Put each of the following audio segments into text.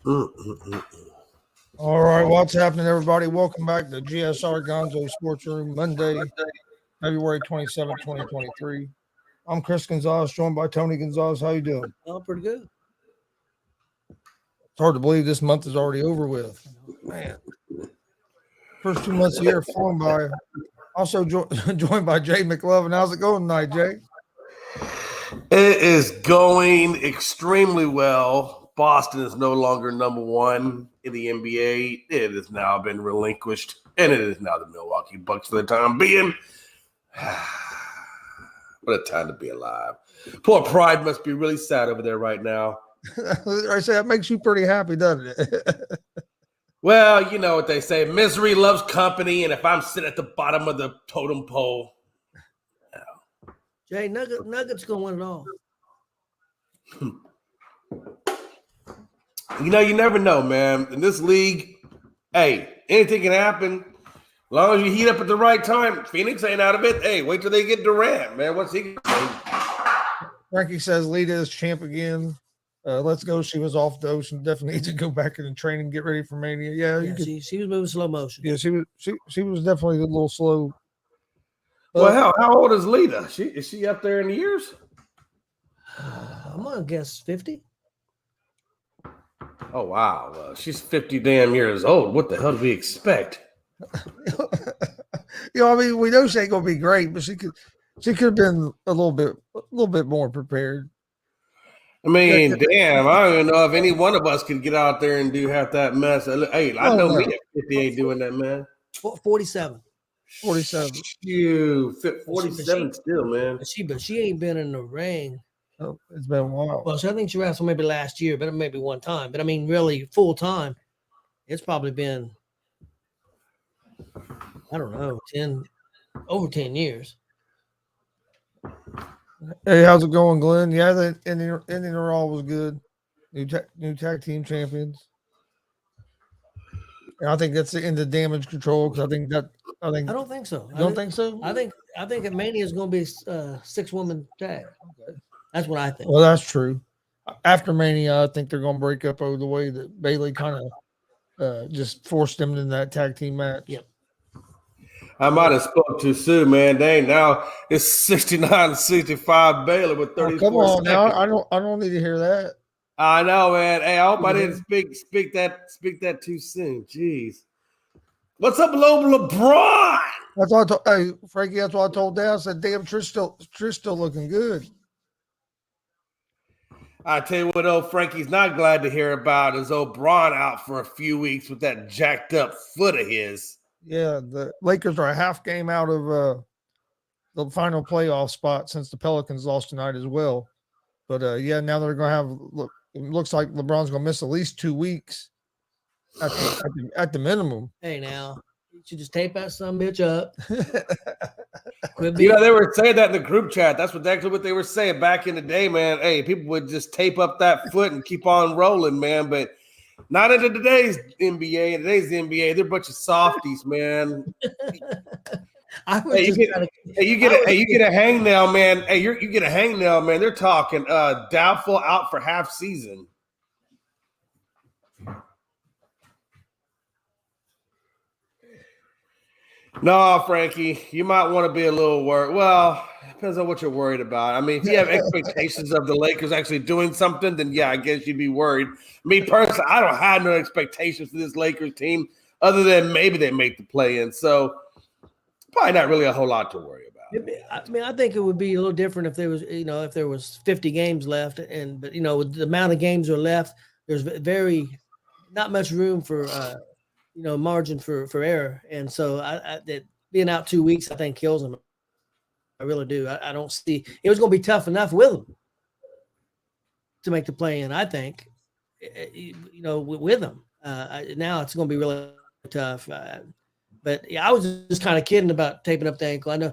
All right, what's happening, everybody? Welcome back to G.S.R. Gonzo'S Sports Room, Monday, February 27th, 2023. I'm Chris Gonzo'S, joined by Tony Gonzo'S. How you doing? Oh, pretty good. It's hard to believe this month is already over with. Man, first 2 months of the year flown by. Also joined by Jay McLovin. How's it going tonight, Jay? It is going extremely well. Boston is no longer number one in the NBA. It has now been relinquished, and it is now the Milwaukee Bucks for the time being. What a time to be alive. Poor Pride must be really sad over there right now. I say that makes you pretty happy, doesn't it? Well, you know what they say. Misery loves company, and if I'm sitting at the bottom of the totem pole. Jay, Nuggets going to win it all. You know, you never know, man. In this league, hey, anything can happen. As long as you heat up at the right time. Phoenix ain't out of it. Hey, wait till they get Durant, man. What's he going to do? Frankie says Lita is champ again. Let's go. She was off the ocean. Definitely needs to go back in the training and get ready for Mania. Yeah, she was moving slow motion. Yeah, she was definitely a little slow. Well, how old is Lita? Is she up there in the years? I'm gonna guess 50. Oh wow, well, she's 50 damn years old. What the hell do we expect? I mean, we know she ain't gonna be great, but she could have been a little bit more prepared. I mean, damn, I don't even know if any one of us could get out there and do half that mess. Hey, I know me at 50 ain't doing that, man. 47. 47. You 47 still, man. But she ain't been in the ring. Oh, it's been a while. Well, so I think she wrestled maybe last year, but maybe one time. But I mean, really full time, it's probably been, I don't know, over 10 years. Hey, how's it going, Glenn? Yeah, the Indian Raw was good. New tag team champions. And I think that's the end of damage control because I don't think so. You don't think so? I think at Mania is going to be 6-woman tag. Okay. That's what I think. Well, that's true. After Mania, I think they're going to break up over the way that Bayley kind of just forced them into that tag team match. Yep. I might have spoke too soon, man. Dang, now it's 69-65 Bayley with 34 come on seconds. now. I don't need to hear that. I know, man. Hey, I hope I didn't speak that too soon. Jeez. What's up, LeBron? That's what I told, hey, Frankie, that's what I told Dad. I said, damn, Trish still looking good. I tell you what, old Frankie's not glad to hear about is old Braun out for a few weeks with that jacked up foot of his. Yeah, the Lakers are a half game out of the final playoff spot since the Pelicans lost tonight as well. But now they're going to have. It looks like LeBron's going to miss at least 2 weeks at the minimum. Hey, now you should just tape that some bitch up. They were saying that in the group chat. That's exactly what they were saying back in the day, man. Hey, people would just tape up that foot and keep on rolling, man. But not into today's NBA. In today's NBA, they're a bunch of softies, man. You get a hangnail, man. Hey, you get a hangnail, man. They're talking doubtful, out for half season. No, Frankie, you might want to be a little worried. Well, depends on what you're worried about. I mean, if you have expectations of the Lakers actually doing something, then yeah, I guess you'd be worried. Me personally, I don't have no expectations for this Lakers team other than maybe they make the play-in. So probably not really a whole lot to worry about. I mean, I think it would be a little different if there was 50 games left, but with the amount of games are left, there's not much room for margin for error, and so that being out 2 weeks, I think kills them. I really do. I don't see it was going to be tough enough with them to make the play-in. I think, with them now it's going to be really tough. But yeah, I was just kind of kidding about taping up the ankle. I know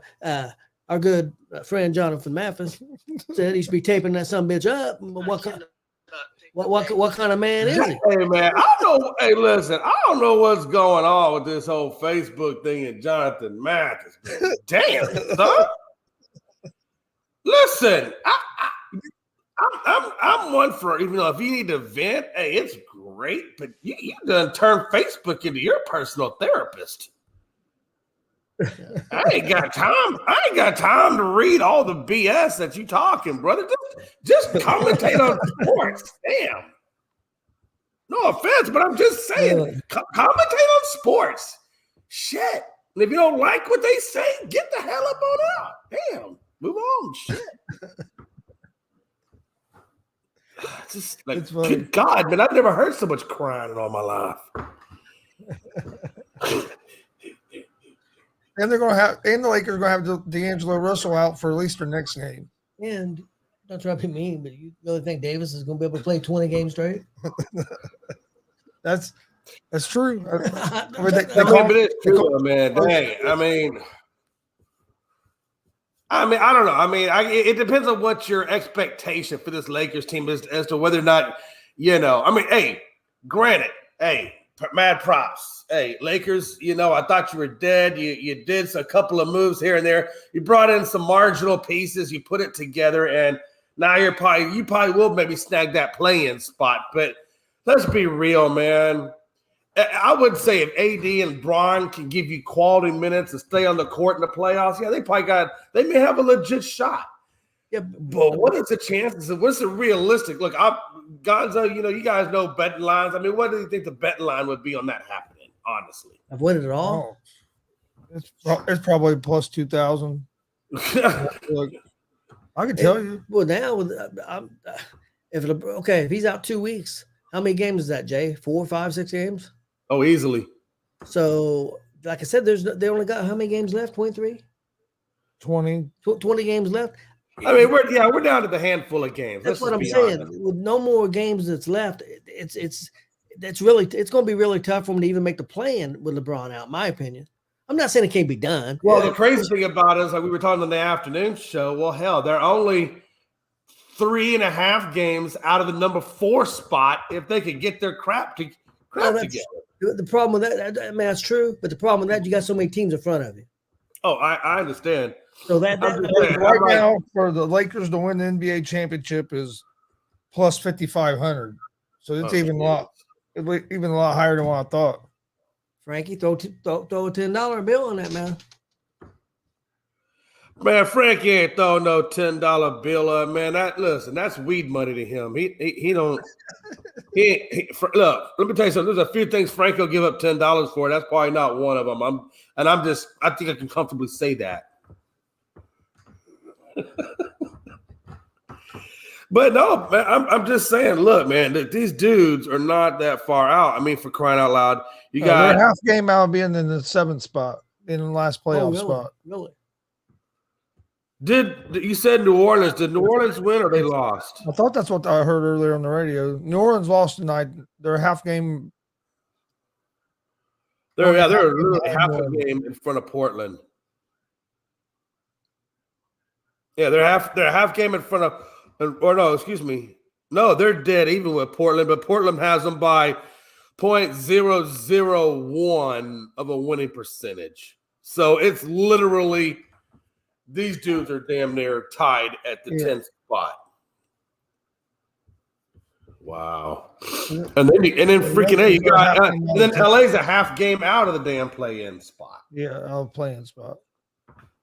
our good friend Jonathan Mathis said he should be taping that son bitch up. What kind of man is he? Hey man, I don't know. Hey, listen, I don't know what's going on with this whole Facebook thing and Jonathan Mathis. Damn, son. Listen, I'm one for if you need to vent. Hey, it's great, but you done turned Facebook into your personal therapist. I ain't got time to read all the BS that you talking, brother. Just commentate on sports. Damn. No offense, but I'm just saying, commentate on sports. Shit. And if you don't like what they say, get the hell up on out. Damn. Move on. Shit. Just like, good God, man, I've never heard so much crying in all my life. And they're going to have, and the Lakers are going to have D'Angelo Russell out for at least their next game. And not trying to be mean, but you really think Davis is going to be able to play 20 games straight? That's true. But it's true, man. Dang. I don't know. I mean, it depends on what your expectation for this Lakers team is as to whether or not, hey, granted, mad props. Hey, Lakers, I thought you were dead. You did a couple of moves here and there. You brought in some marginal pieces. You put it together, and now you probably will maybe snag that play-in spot. But let's be real, man. I would say if AD and Bron can give you quality minutes and stay on the court in the playoffs, they may have a legit shot. Yeah, but what is the chances? What's the realistic? Look, Gonzo, you guys know betting lines. I mean, what do you think the betting line would be on that happening, honestly? Avoid it at all? It's probably plus 2,000. Look, I can tell you. Well, now, if he's out 2 weeks, how many games is that, Jay? 4, 5, 6 games? Oh, easily. So, like I said, they only got how many games left? 23? 20 games left. I mean, we're down to the handful of games. That's what I'm saying. Honest. With no more games that's left, it's going to be really tough for them to even make the play-in with LeBron out, in my opinion. I'm not saying it can't be done. Well, the crazy thing about it is, like we were talking on the afternoon show, well, hell, they're only 3.5 games out of the number 4 spot if they could get their crap together. The problem with that, I mean, that's true, but the problem with that, you got so many teams in front of you. Oh, I understand. So right now for the Lakers to win the NBA championship is plus 5,500. So it's even a lot higher than what I thought. Frankie, throw a $10 bill on that, man. Man, Frankie ain't throwing no $10 bill, man. That's weed money to him. He don't. Look, let me tell you something. There's a few things Frank will give up $10 for. That's probably not one of them. I think I can comfortably say that. But no, man, I'm just saying. Look, man, these dudes are not that far out. I mean, for crying out loud, they're half game out of being in the 7th spot in the last playoff spot. Really? You said New Orleans? Did New Orleans win or they lost? I thought that's what I heard earlier on the radio. New Orleans lost tonight. They're half game. They're literally half a game in front of Portland. Yeah, they're half game in front of. Or no, excuse me. No, they're dead even with Portland, but Portland has them by 0.001 of a winning percentage. So it's literally these dudes are damn near tied at the 10th spot. Wow. And then freaking A, you got and then LA's a half game out of the damn play-in spot. Yeah, out of play-in spot.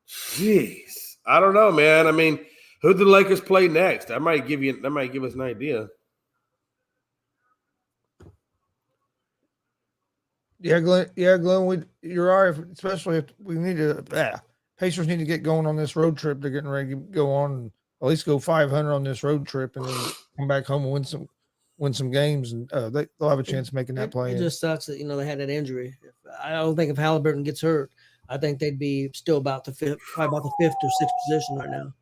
Jeez. I don't know, man. I mean, who do the Lakers play next? That might give us an idea. Yeah, Glenn. You're right. Especially if we need to. Pacers need to get going on this road trip. They're getting ready to go on and at least go 500 on this road trip, and then come back home and win some games, and they'll have a chance of making that play. It just sucks that they had that injury. I don't think if Halliburton gets hurt, I think they'd be still about the 5th or 6th position right now.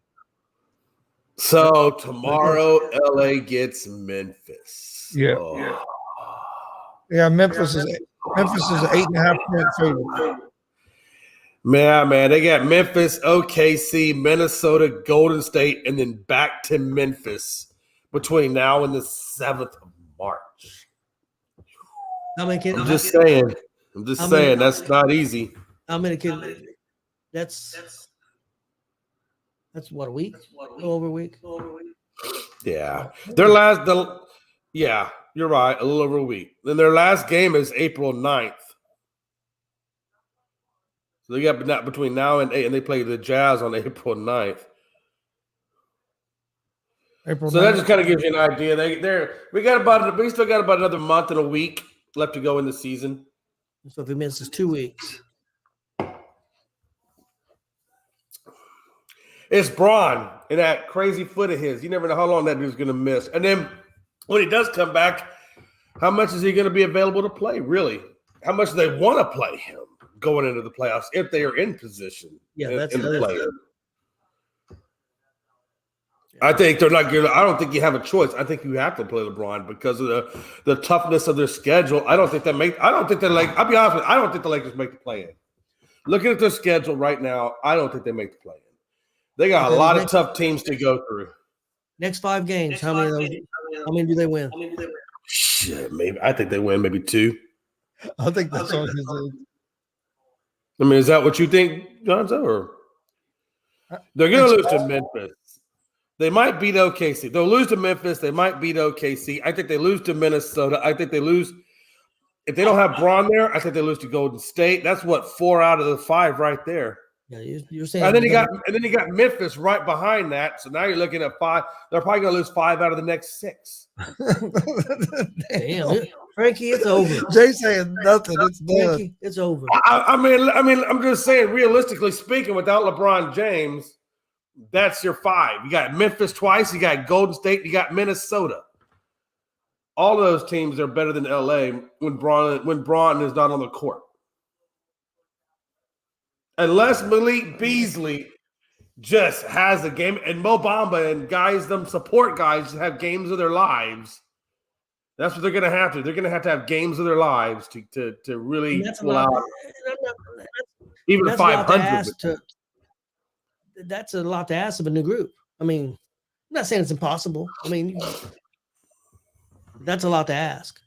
So tomorrow, LA gets Memphis. Yeah. Memphis is an 8.5 point favorite. Man, they got Memphis, OKC, Minnesota, Golden State, and then back to Memphis between now and the 7th of March. I'm just saying, that's not easy. How many kids? That's what, a week? A little over a week. Yeah. You're right. A little over a week. Then their last game is April 9th. So they got between now and 8, and they play the Jazz on April 9th. April. So 9th. that just kind of gives you an idea. We still got about another month and a week left to go in the season. So if he misses 2 weeks, it's Braun and that crazy foot of his. You never know how long that dude's going to miss. And then when he does come back, how much is he going to be available to play? Really, how much do they want to play him going into the playoffs if they are in position? yeah, that's in the another playoffs? I think they're not going to. I don't think you have a choice. I think you have to play LeBron because of the toughness of their schedule. I don't think I'll be honest with you. I don't think the Lakers make the play-in. Looking at their schedule right now, I don't think they make the play-in. They got a lot of tough teams to go through. Next 5 games, how many do they win? Shit, maybe I think they win maybe 2. I think that's all. His, I mean, is that what you think, Gonzo? Or they're going to lose to Memphis. They might beat OKC. They'll lose to Memphis. They might beat OKC. I think they lose to Minnesota. I think they lose if they don't have Braun there. I think they lose to Golden State. That's what 4 out of the 5 right there. Yeah, you're saying. And then you got Memphis right behind that. So now you're looking at 5. They're probably going to lose 5 out of the next 6. Damn, Frankie, it's over. Jay saying nothing. It's done. Frankie, it's over. I mean, I'm just saying, realistically speaking, without LeBron James, that's your 5. You got Memphis twice. You got Golden State. You got Minnesota. All of those teams are better than LA when Braun is not on the court. Unless Malik Beasley just has a game, and Mo Bamba and guys, them support guys, have games of their lives. That's what they're going to have to. They're going to have games of their lives to really pull out even 500. That's a lot to ask of a new group. I mean, I'm not saying it's impossible. I mean, that's a lot to ask.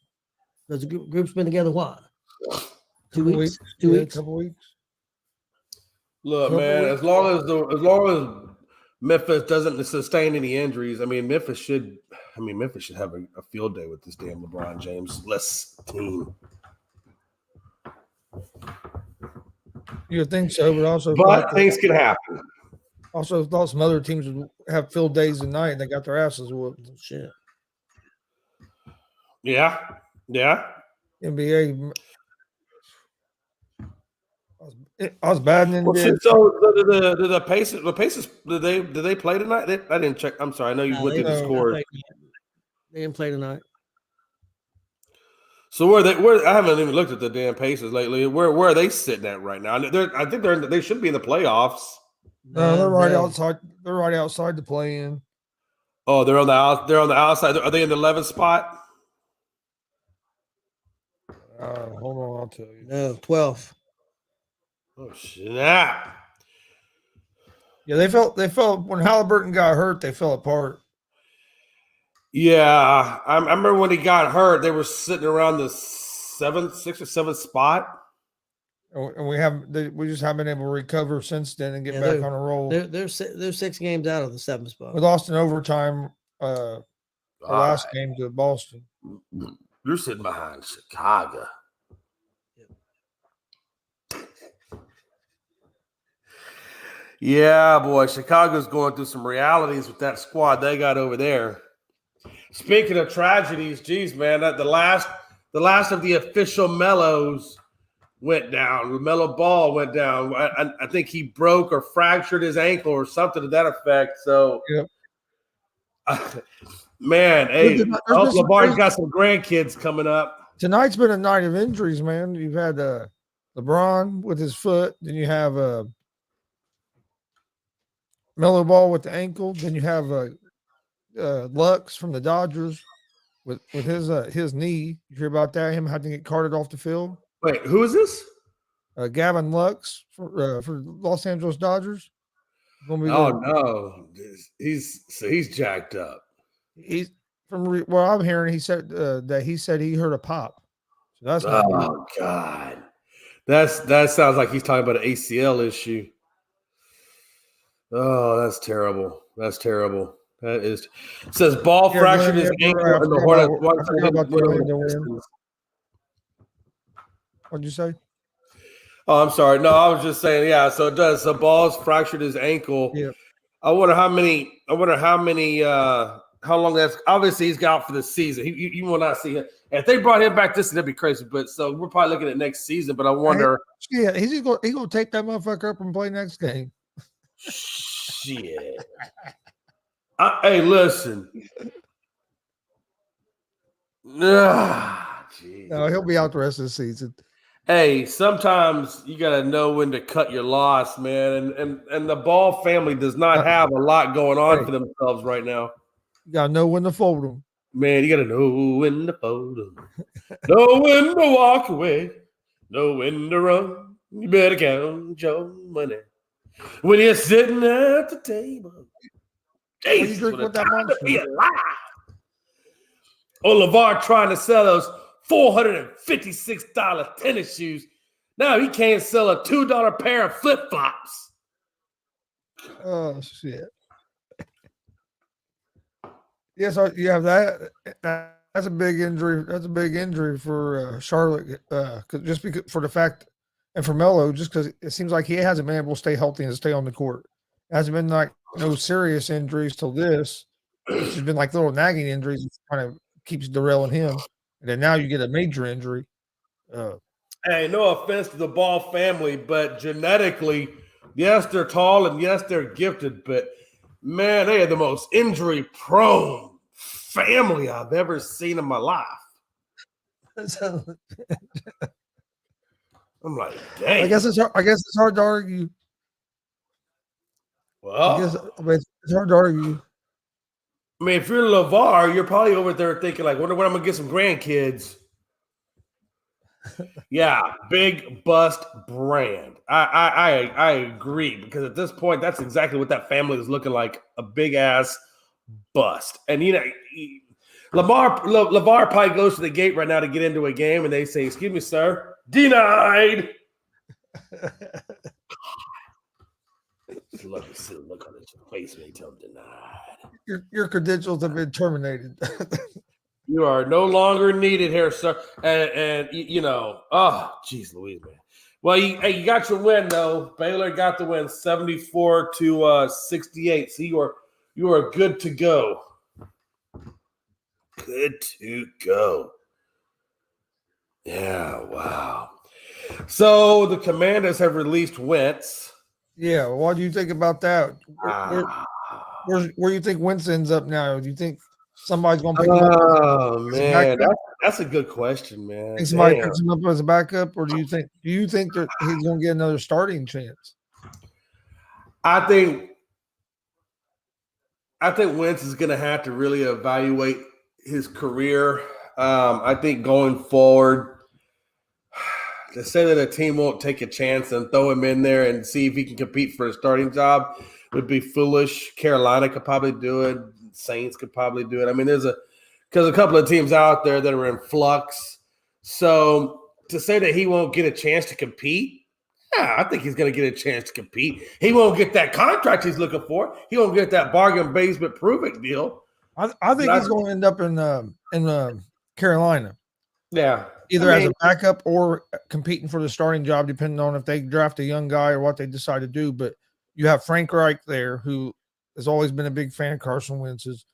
Because the group's been together what? 2 weeks? 2 weeks? A couple weeks. Look, man, as long as Memphis doesn't sustain any injuries, I mean, Memphis should have a field day with this damn LeBron James-less team. You would think so, but also things can happen. Also thought some other teams would have field days tonight and they got their asses whooped. Shit. Yeah. NBA. I was bad in NBA. So the Pacers, did they play tonight? I didn't check. I'm sorry. I know you went through the scores. They didn't play tonight. So where I haven't even looked at the damn Pacers lately. Where are they sitting at right now? I think they should be in the playoffs. No, they're right outside. They're right outside the play-in. Oh, they're on the outside. Are they in the 11th spot? Hold on, I'll tell you. No, 12. Oh snap! Yeah, they felt when Halliburton got hurt, they fell apart. Yeah, I remember when he got hurt, they were sitting around the 6th or 7th spot. And we just haven't been able to recover since then and get back on a roll. They're 6 games out of the 7th spot. We lost in overtime the last game to Boston. You're sitting behind Chicago. Yeah, boy, Chicago's going through some realities with that squad they got over there. Speaking of tragedies, geez, man, the last of the official Mellows went down. LaMelo Ball went down. I think he broke or fractured his ankle or something to that effect. So, yep. Man, hey, LeVar's got some grandkids coming up. Tonight's been a night of injuries, man. You've had LeBron with his foot. Then you have Melo Ball with the ankle. Then you have Lux from the Dodgers with his knee. You hear about that? Him having to get carted off the field. Wait, who is this? Gavin Lux for Los Angeles Dodgers. No, he's jacked up. He's from what I'm hearing. He said he heard a pop. So that's God, that sounds like he's talking about an ACL issue. Oh, that's terrible. That's terrible. That is. It says Ball fractured his ankle in the Hornets. I forgot about the Orlando win. What'd you say? Oh, I'm sorry. No, I was just saying, yeah. So it does. So Ball's fractured his ankle. Yeah. I wonder how many. How long that's. Obviously, he's got out for the season. You will not see him. If they brought him back this, that'd be crazy. But so we're probably looking at next season. But I wonder. Yeah, he's gonna take that motherfucker up and play next game. Shit. Hey, listen. No, he'll be out the rest of the season. Hey, sometimes you gotta know when to cut your loss, man. And the Ball family does not have a lot going on for themselves right now. You gotta know when to fold them. Man, you gotta know when to fold them. Know when to walk away. Know when to run. You better count your money when you're sitting at the table. Jesus, drink with that monster? Oh, LeVar trying to sell those $456 tennis shoes. Now he can't sell a $2 pair of flip-flops. Oh, shit. Yes, you have that. That's a big injury. That's a big injury for Charlotte, just because for the fact, and for Melo, just because it seems like he hasn't been able to stay healthy and stay on the court. It hasn't been like no serious injuries till this. It's just been like little nagging injuries. It kind of keeps derailing him. And then now you get a major injury. Hey, no offense to the Ball family, but genetically, yes, they're tall and yes, they're gifted, but man, they are the most injury-prone family I've ever seen in my life. I'm like, dang. I guess it's hard to argue. Well, it's hard to argue. I mean, if you're LeVar, you're probably over there thinking, like, wonder when I'm gonna get some grandkids. Yeah, big bust brand. I agree, because at this point, that's exactly what that family is looking like, a big ass bust. And you know, LeVar probably goes to the gate right now to get into a game, and they say, "Excuse me, sir, denied." Just love to see the look on his face when he tells him denied. Your credentials have been terminated. You are no longer needed here, sir. And you know, oh, geez, Louise, man. Well, you got your win though. Baylor got the win, 74-68. So you are good to go. Good to go. Yeah, wow. So the Commanders have released Wentz. Yeah, what do you think about that? Where do you think Wentz ends up now? Do you think somebody's going to pick him up? Oh man, that's a good question, man. Think somebody picks him up as a backup, or do you think that he's going to get another starting chance? I think Wentz is going to have to really evaluate his career. I think going forward, to say that a team won't take a chance and throw him in there and see if he can compete for a starting job would be foolish. Carolina could probably do it. Saints could probably do it. I mean, because a couple of teams out there that are in flux. So to say that he won't get a chance to compete, yeah, I think he's going to get a chance to compete. He won't get that contract he's looking for. He won't get that bargain basement prove-it deal. I think he's going to end up in Carolina. Yeah. Either as a backup or competing for the starting job, depending on if they draft a young guy or what they decide to do. But you have Frank Reich there, who has always been a big fan of Carson Wentz's.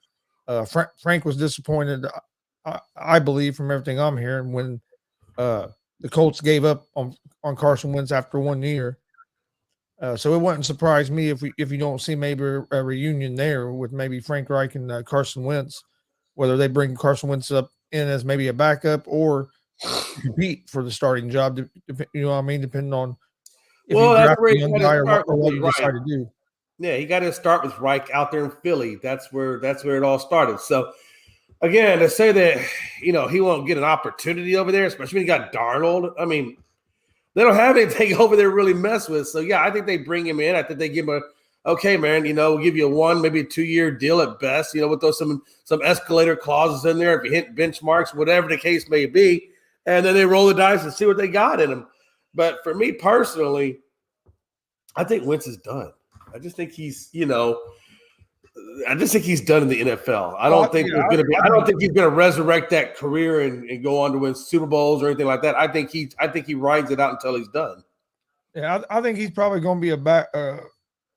Frank was disappointed, I believe, from everything I'm hearing, when the Colts gave up on Carson Wentz after 1 year. So it wouldn't surprise me if you don't see maybe a reunion there with maybe Frank Reich and Carson Wentz, whether they bring Carson Wentz up in as maybe a backup or compete for the starting job. You know what I mean? Depending on if you draft a young guy or what you decide to do. Yeah, he got to start with Reich out there in Philly. That's where it all started. So again, to say that he won't get an opportunity over there, especially when you got Darnold. I mean, they don't have anything over there to really mess with. So yeah, I think they bring him in. I think they give him okay, man, we'll give you a 1, maybe a 2-year deal at best. We'll throw some escalator clauses in there if you hit benchmarks, whatever the case may be. And then they roll the dice and see what they got in him. But for me personally, I think Wentz is done. I just think he's, I just think he's done in the NFL. I don't think there's going to be. I don't think he's going to resurrect that career and go on to win Super Bowls or anything like that. I think he rides it out until he's done. Yeah, I think he's probably going to be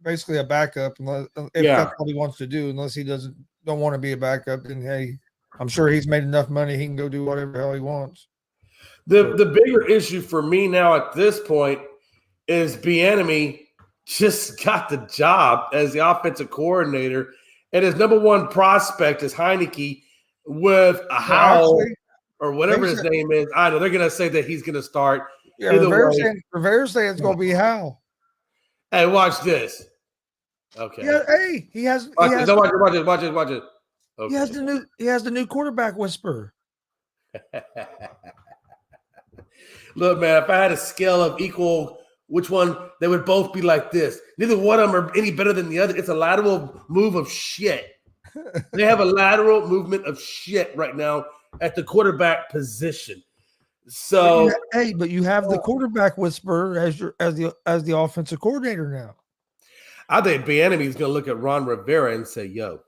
basically a backup, unless that's what he wants to do. Unless he don't want to be a backup, then hey, I'm sure he's made enough money he can go do whatever the hell he wants. The bigger issue for me now at this point is Bieniemy just got the job as the offensive coordinator, and his number one prospect is Heineke with a Howell or whatever his name is. I know they're going to say that he's going to start. Yeah, Rivera's saying it's going to be Howell. Hey, watch this. Okay. Yeah, hey, he has. Watch it. Okay. He has the new quarterback whisperer. Look, man, if I had a scale of equal, which one, they would both be like this. Neither one of them are any better than the other. It's a lateral move of shit. They have a lateral movement of shit right now at the quarterback position. So, but you have the quarterback whisperer as the offensive coordinator now. I think Bieniemy is going to look at Ron Rivera and say, "Yo,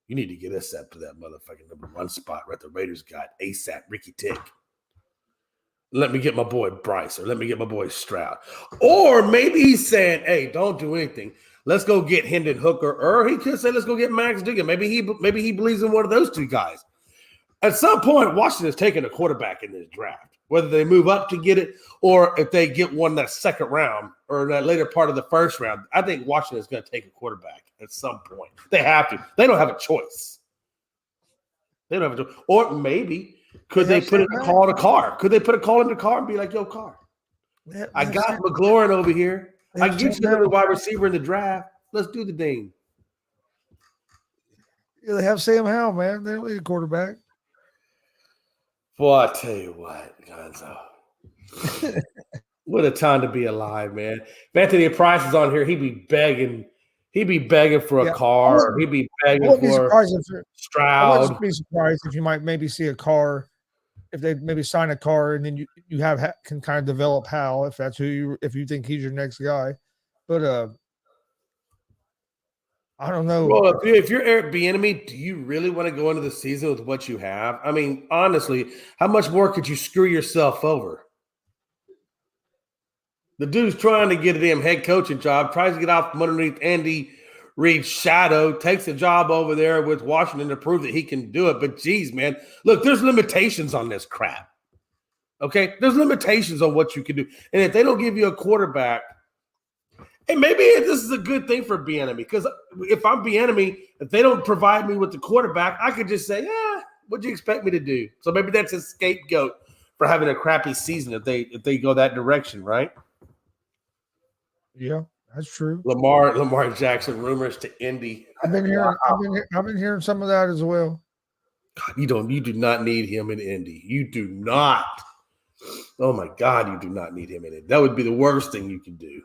you need to get us up to that motherfucking number one spot right the Raiders got ASAP, Ricky Tick. Let me get my boy Bryce, or let me get my boy Stroud." Or maybe he's saying, "Hey, don't do anything. Let's go get Hendon Hooker." Or he could say, "Let's go get Max Duggan." Maybe he believes in one of those two guys. At some point, Washington is taking a quarterback in this draft, whether they move up to get it or if they get one that second round or that later part of the first round. I think Washington is going to take a quarterback at some point. They have to. They don't have a choice. Or maybe could they put in a call to Carr? Could they put a call into Carr and be like, "Yo, Carr, I got McLaurin over here. I get you another wide receiver in the draft. Let's do the thing." Yeah, they have Sam Howell, man. They don't need a quarterback. Boy, I tell you what, Gonzo. What a time to be alive, man. If Anthony Price is on here, he'd be begging. He'd be begging for a car. He'd be begging for Stroud. I wouldn't be surprised if you might maybe see a car, if they maybe sign a car, and then you can kind of develop Hal if that's if you think he's your next guy. But I don't know. Well, if you're Eric Bieniemy, do you really want to go into the season with what you have? I mean, honestly, how much more could you screw yourself over? The dude's trying to get a damn head coaching job, tries to get off from underneath Andy Reid's shadow, takes a job over there with Washington to prove that he can do it. But geez, man, look, there's limitations on this crap. Okay? There's limitations on what you can do. And if they don't give you a quarterback, and maybe this is a good thing for Bieniemy, because if I'm Bieniemy, if they don't provide me with the quarterback, I could just say, what'd you expect me to do? So maybe that's a scapegoat for having a crappy season if they go that direction, right? Yeah, that's true. Lamar Jackson rumors to Indy. I've been hearing some of that as well. God, you do not need him in Indy. You do not. Oh my God, you do not need him in it. That would be the worst thing you could do.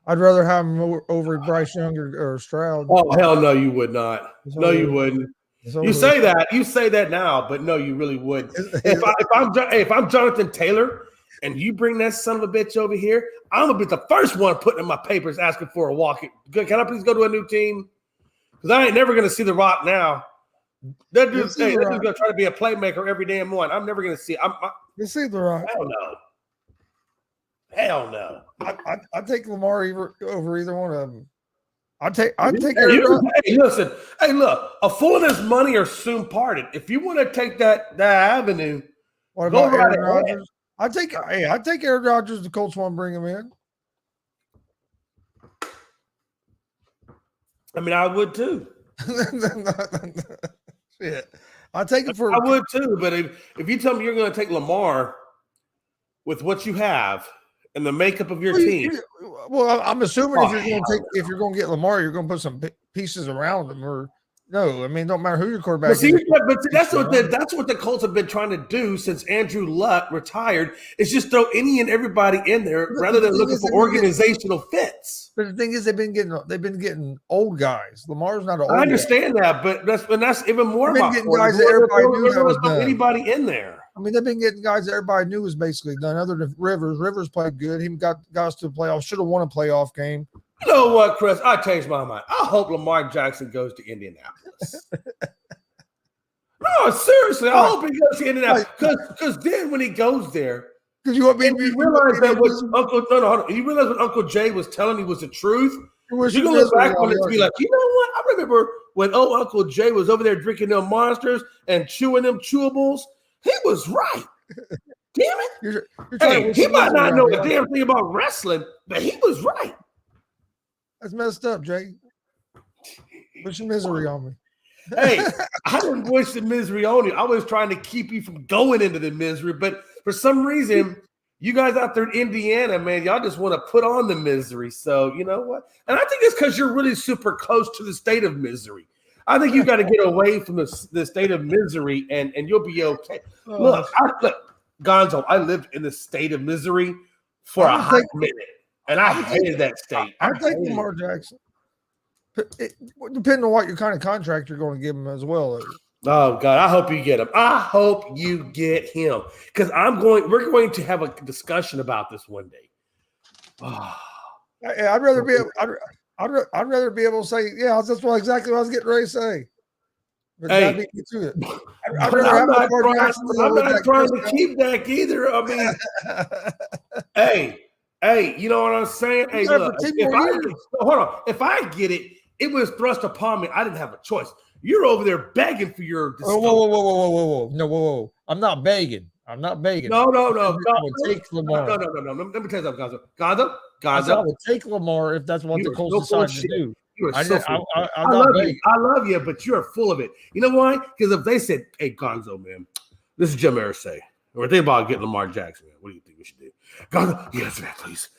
I'd rather have him over Bryce Young or Stroud. Oh hell no, you would not. No, you wouldn't. You say that now, but no, you really wouldn't. If I'm Jonathan Taylor and you bring that son of a bitch over here, I'm gonna be the first one putting in my papers asking for a walk. Can I please go to a new team? Because I ain't never gonna see The Rock now. That dude's gonna try to be a playmaker every damn one. I'm never gonna see. You see The Rock? Hell no. I take Lamar over either one of them. I take. Listen. Hey, look. A fool and his money are soon parted. If you want to take that avenue, what about Aaron Rodgers? I take Aaron Rodgers. The Colts want to bring him in. I mean, I would too. Shit. I take it for. I would too, but if you tell me you're going to take Lamar with what you have and the makeup of your team, well, I'm assuming if you're going to get Lamar, you're going to put some pieces around him, or no? I mean, don't matter who your quarterback is. But that's what the Colts have been trying to do since Andrew Luck retired. Is just throw any and everybody in there rather than looking for organizational fits. But the thing is, they've been getting old guys. Lamar's not an old guy. I understand that, but that's even more about guys that everybody knew there was no anybody in there. I mean, they've been getting guys that everybody knew was basically done, other than Rivers. Rivers played good. He got us to the playoffs. Should have won a playoff game. You know what, Chris? I changed my mind. I hope Lamar Jackson goes to Indianapolis. No, seriously, I hope he goes to Indianapolis because then when he goes there, because you want me to you realize that what Uncle Jay was telling you was the truth. You're gonna look back on it and be like, you know what? I remember when Uncle Jay was over there drinking them monsters and chewing them chewables. He was right. Damn it! Hey, he might not know a damn thing about wrestling, but he was right. That's messed up, Jay. Wish misery on me. Hey, I didn't wish the misery on you. I was trying to keep you from going into the misery, but for some reason, you guys out there in Indiana, man, y'all just want to put on the misery. So you know what? And I think it's because you're really super close to the state of misery. I think you got to get away from the state of misery, and you'll be okay. Look, Gonzo, I lived in the state of misery for a hot minute, and I hated that state. I think Lamar Jackson. Depending on what kind of contract you're going to give him as well. Oh God, I hope you get him. I hope you get him because we're going to have a discussion about this one day. I'd rather be able to say, yeah, that's exactly what I was getting ready to say. But hey, beat me to it. I'm not trying to keep that either. I mean, hey, you know what I'm saying? Hey, look, if I get it, it was thrust upon me. I didn't have a choice. You're over there begging for your. Whoa. I'm not begging. No. I would take Lamar. No. Let me tell you something, Gonzo. I would take Lamar if that's what the Colts decide to do. I love you, but you're full of it. You know why? Because if they said, "Hey, Gonzo, man, this is G.S.R. say, we're thinking about getting Lamar Jackson, man. What do you think we should do?" Gonzo, yes, man, please,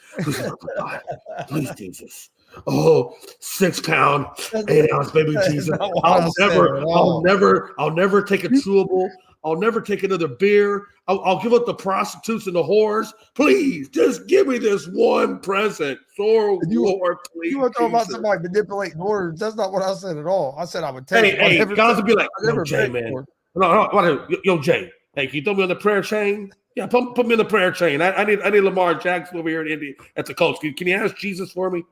please, Jesus. Oh, 6 pound, 8 ounce baby Jesus. I'll never take a chewable. I'll never take another beer. I'll give up the prostitutes and the whores. Please, just give me this one present. Lord, please. You were talking about somebody manipulating words. That's not what I said at all. I said I would take. Hey, guys would be like, "Yo, Jay, man. No, yo, Jay. Hey, can you throw me on the prayer chain? Yeah, put me in the prayer chain. I need Lamar Jackson over here in Indy at the Colts. Can you ask Jesus for me?"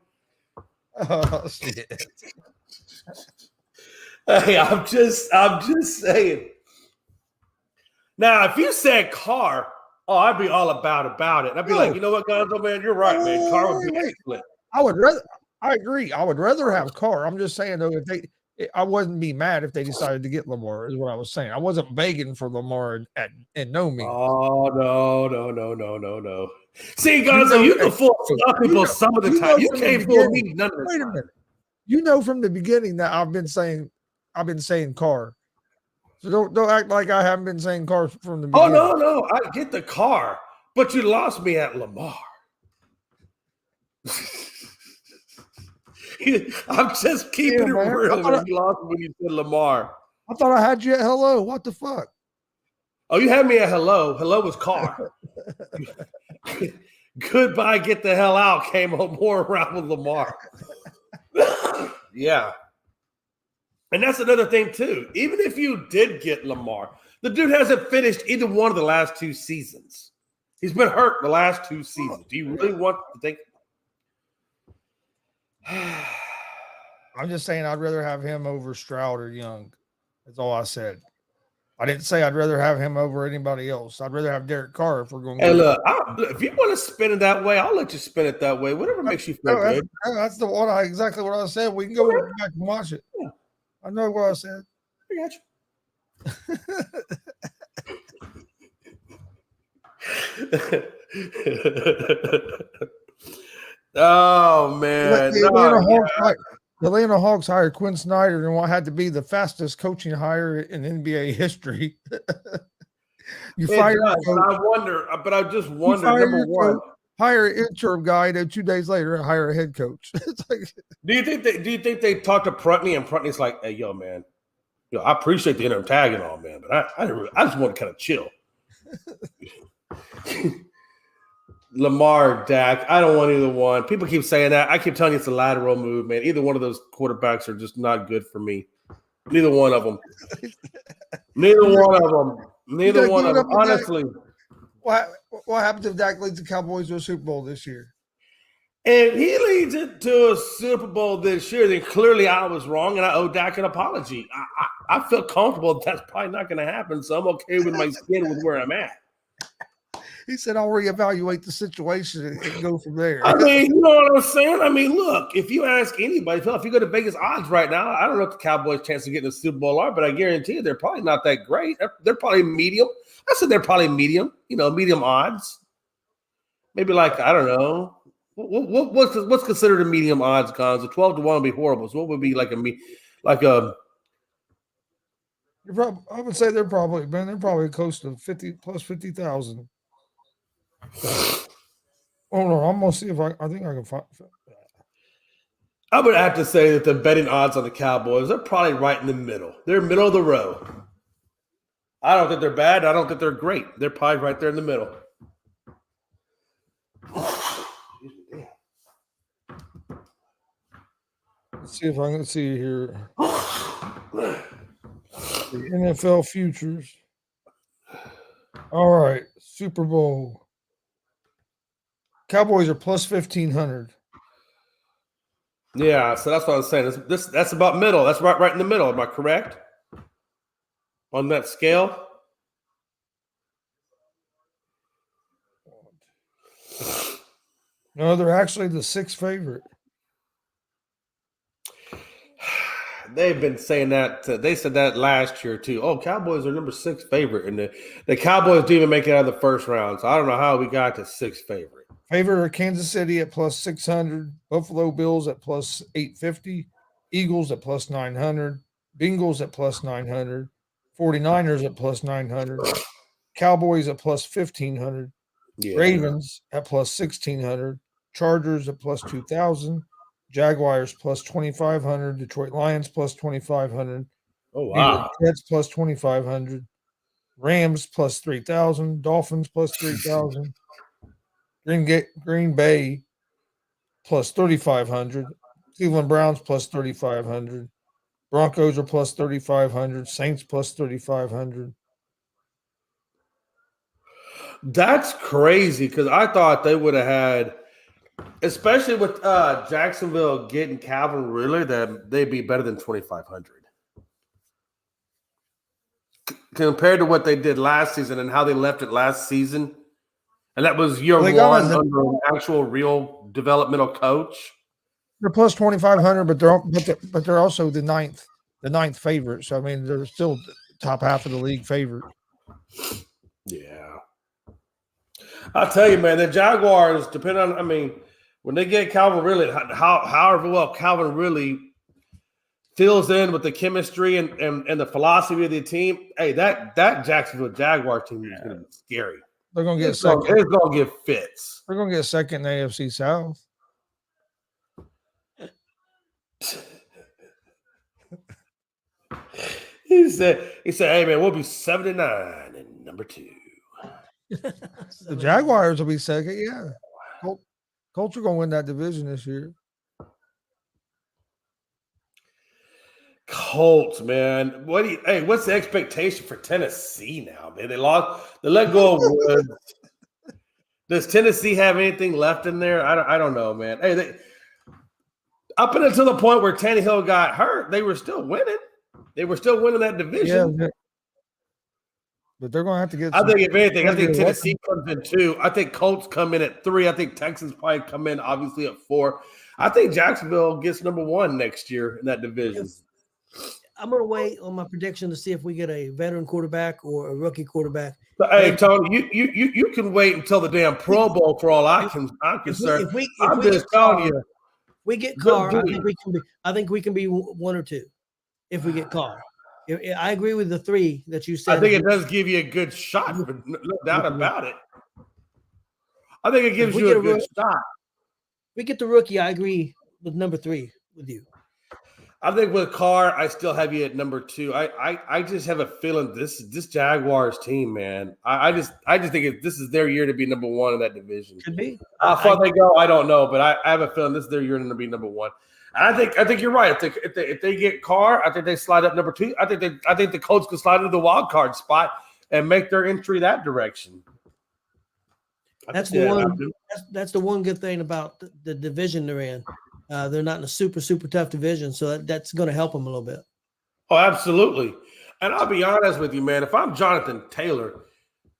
Oh shit. Hey, I'm just saying. Now, if you said Carr, I'd be all about it. I'd be like, you know what, Gonzo, man, you're right, man. Carr would be excellent. I agree. I would rather have Carr. I'm just saying though, I wouldn't be mad if they decided to get Lamar, is what I was saying. I wasn't begging for Lamar in no means. Oh, no. See, Gonzo, you can fool some people some of the time. You can't fool me none of the time. Wait a minute. You know from the beginning that I've been saying Carr. So don't act like I haven't been saying Carr from the beginning. Oh, no. I get the Carr, but you lost me at Lamar. I'm just keeping it real. You lost me when you said Lamar. I thought I had you at hello. What the fuck? Oh, you had me at hello. Hello was Carr. Goodbye, get the hell out came more around with Lamar. Yeah. And that's another thing, too. Even if you did get Lamar, the dude hasn't finished either one of the last 2 seasons. He's been hurt the last 2 seasons. Do you really want to think? I'm just saying I'd rather have him over Stroud or Young. That's all I said. I didn't say I'd rather have him over anybody else. I'd rather have Derek Carr if we're going to. Hey, look, if you want to spin it that way, I'll let you spin it that way. Whatever makes you feel good. That's exactly what I said. We can go back and watch it. Yeah. I know what I said. I got you. Oh, man. The Atlanta Hawks hired Quinn Snyder in what had to be the fastest coaching hire in NBA history. I just wonder, number one. Hire an interim guy, and then 2 days later, hire a head coach. It's like, do you think they talked to Prutney and Prutney's like, "Hey, yo, man, I appreciate the interim tag and all, man, but I just want to kind of chill." Lamar, Dak, I don't want either one. People keep saying that. I keep telling you it's a lateral move, man. Either one of those quarterbacks are just not good for me. Neither one of them. Honestly. What happens if Dak leads the Cowboys to a Super Bowl this year? If he leads it to a Super Bowl this year, then clearly I was wrong, and I owe Dak an apology. I feel comfortable that's probably not going to happen, so I'm okay with my skin with where I'm at. He said, "I'll reevaluate the situation and go from there." I mean, you know what I'm saying? I mean, look, if you ask anybody, if you go to Vegas odds right now, I don't know what the Cowboys' chance of getting the Super Bowl are, but I guarantee you they're probably not that great. They're probably medium. I said they're probably medium, medium odds. Maybe like, I don't know. What's considered a medium odds, Gonzo? 12-1 would be horrible. So what would be like a I would say they're probably close to 50 plus 50,000. Hold on, I'm gonna see if I think I can find. I would have to say that the betting odds on the Cowboys are probably right in the middle. They're middle of the road. I don't think they're bad. I don't think they're great. They're probably right there in the middle. Let's see if I can see here. The NFL futures. All right, Super Bowl. Cowboys are plus 1,500. Yeah, so that's what I was saying. That's about middle. That's right in the middle. Am I correct? On that scale? No, they're actually the 6th favorite. They've been saying that. They said that last year too. Oh, Cowboys are number 6 favorite, and the Cowboys didn't even make it out of the first round. So I don't know how we got to 6th favorite. Favorite are Kansas City at plus 600, Buffalo Bills at plus 850, Eagles at plus 900, Bengals at plus 900, 49ers at plus 900, Cowboys at plus 1,500, Ravens at plus 1,600, Chargers at plus 2,000, Jaguars plus 2,500, Detroit Lions plus 2,500, oh wow, Jets plus 2,500, Rams plus 3,000, Dolphins plus 3,000, Green Bay plus 3,500, Cleveland Browns plus 3,500, Broncos are plus 3,500, Saints plus 3,500. That's crazy because I thought they would have had, especially with Jacksonville getting Calvin Ridley, that they'd be better than 2,500 compared to what they did last season and how they left it last season. And that was year one under an actual real developmental coach. They're plus 2,500, but they're also the ninth favorite. So I mean, they're still top half of the league favorite. Yeah, I'll tell you, man, the Jaguars depend on. I mean, when they get Calvin Ridley, however well Calvin Ridley fills in with the chemistry and the philosophy of the team, hey, that Jacksonville Jaguar team is going to be scary. They're going to get second. It's going to get fits. They're going to get second in the AFC South. He said, "Hey man, we'll be 7-9 and number 2." The Jaguars will be second. Yeah, Colts are going to win that division this year. Colts, man. What's the expectation for Tennessee now, man? They let go of Woods. Does Tennessee have anything left in there? I don't know, man. Hey, up until the point where Tannehill got hurt, they were still winning. They were still winning that division. Yeah, but they're going to have to get. I think if anything, I think Tennessee comes in 2. I think Colts come in at 3. I think Texans probably come in obviously at 4. I think Jacksonville gets number 1 next year in that division. I'm going to wait on my prediction to see if we get a veteran quarterback or a rookie quarterback. So, hey, Tony, you can wait until the damn Pro Bowl for all I'm concerned. I'm just telling you. We get Carr. I think we can be 1 or 2 if we get Carr. I agree with the 3 that you said. I think it does give you a good shot, no doubt about it. I think it gives you a good shot. If we get the rookie, I agree with number 3 with you. I think with Carr, I still have you at number 2. I just have a feeling this Jaguars team, man. I just think this is their year to be number 1 in that division. Could be. How far they go, I don't know, but I have a feeling this is their year to be number 1. And I think you're right. If they get Carr, I think they slide up number 2. I think the Colts can slide into the wild card spot and make their entry that direction. That's That's the one good thing about the division they're in. They're not in a super tough division, so that's going to help them a little bit. Oh, absolutely. And I'll be honest with you, man. If I'm Jonathan Taylor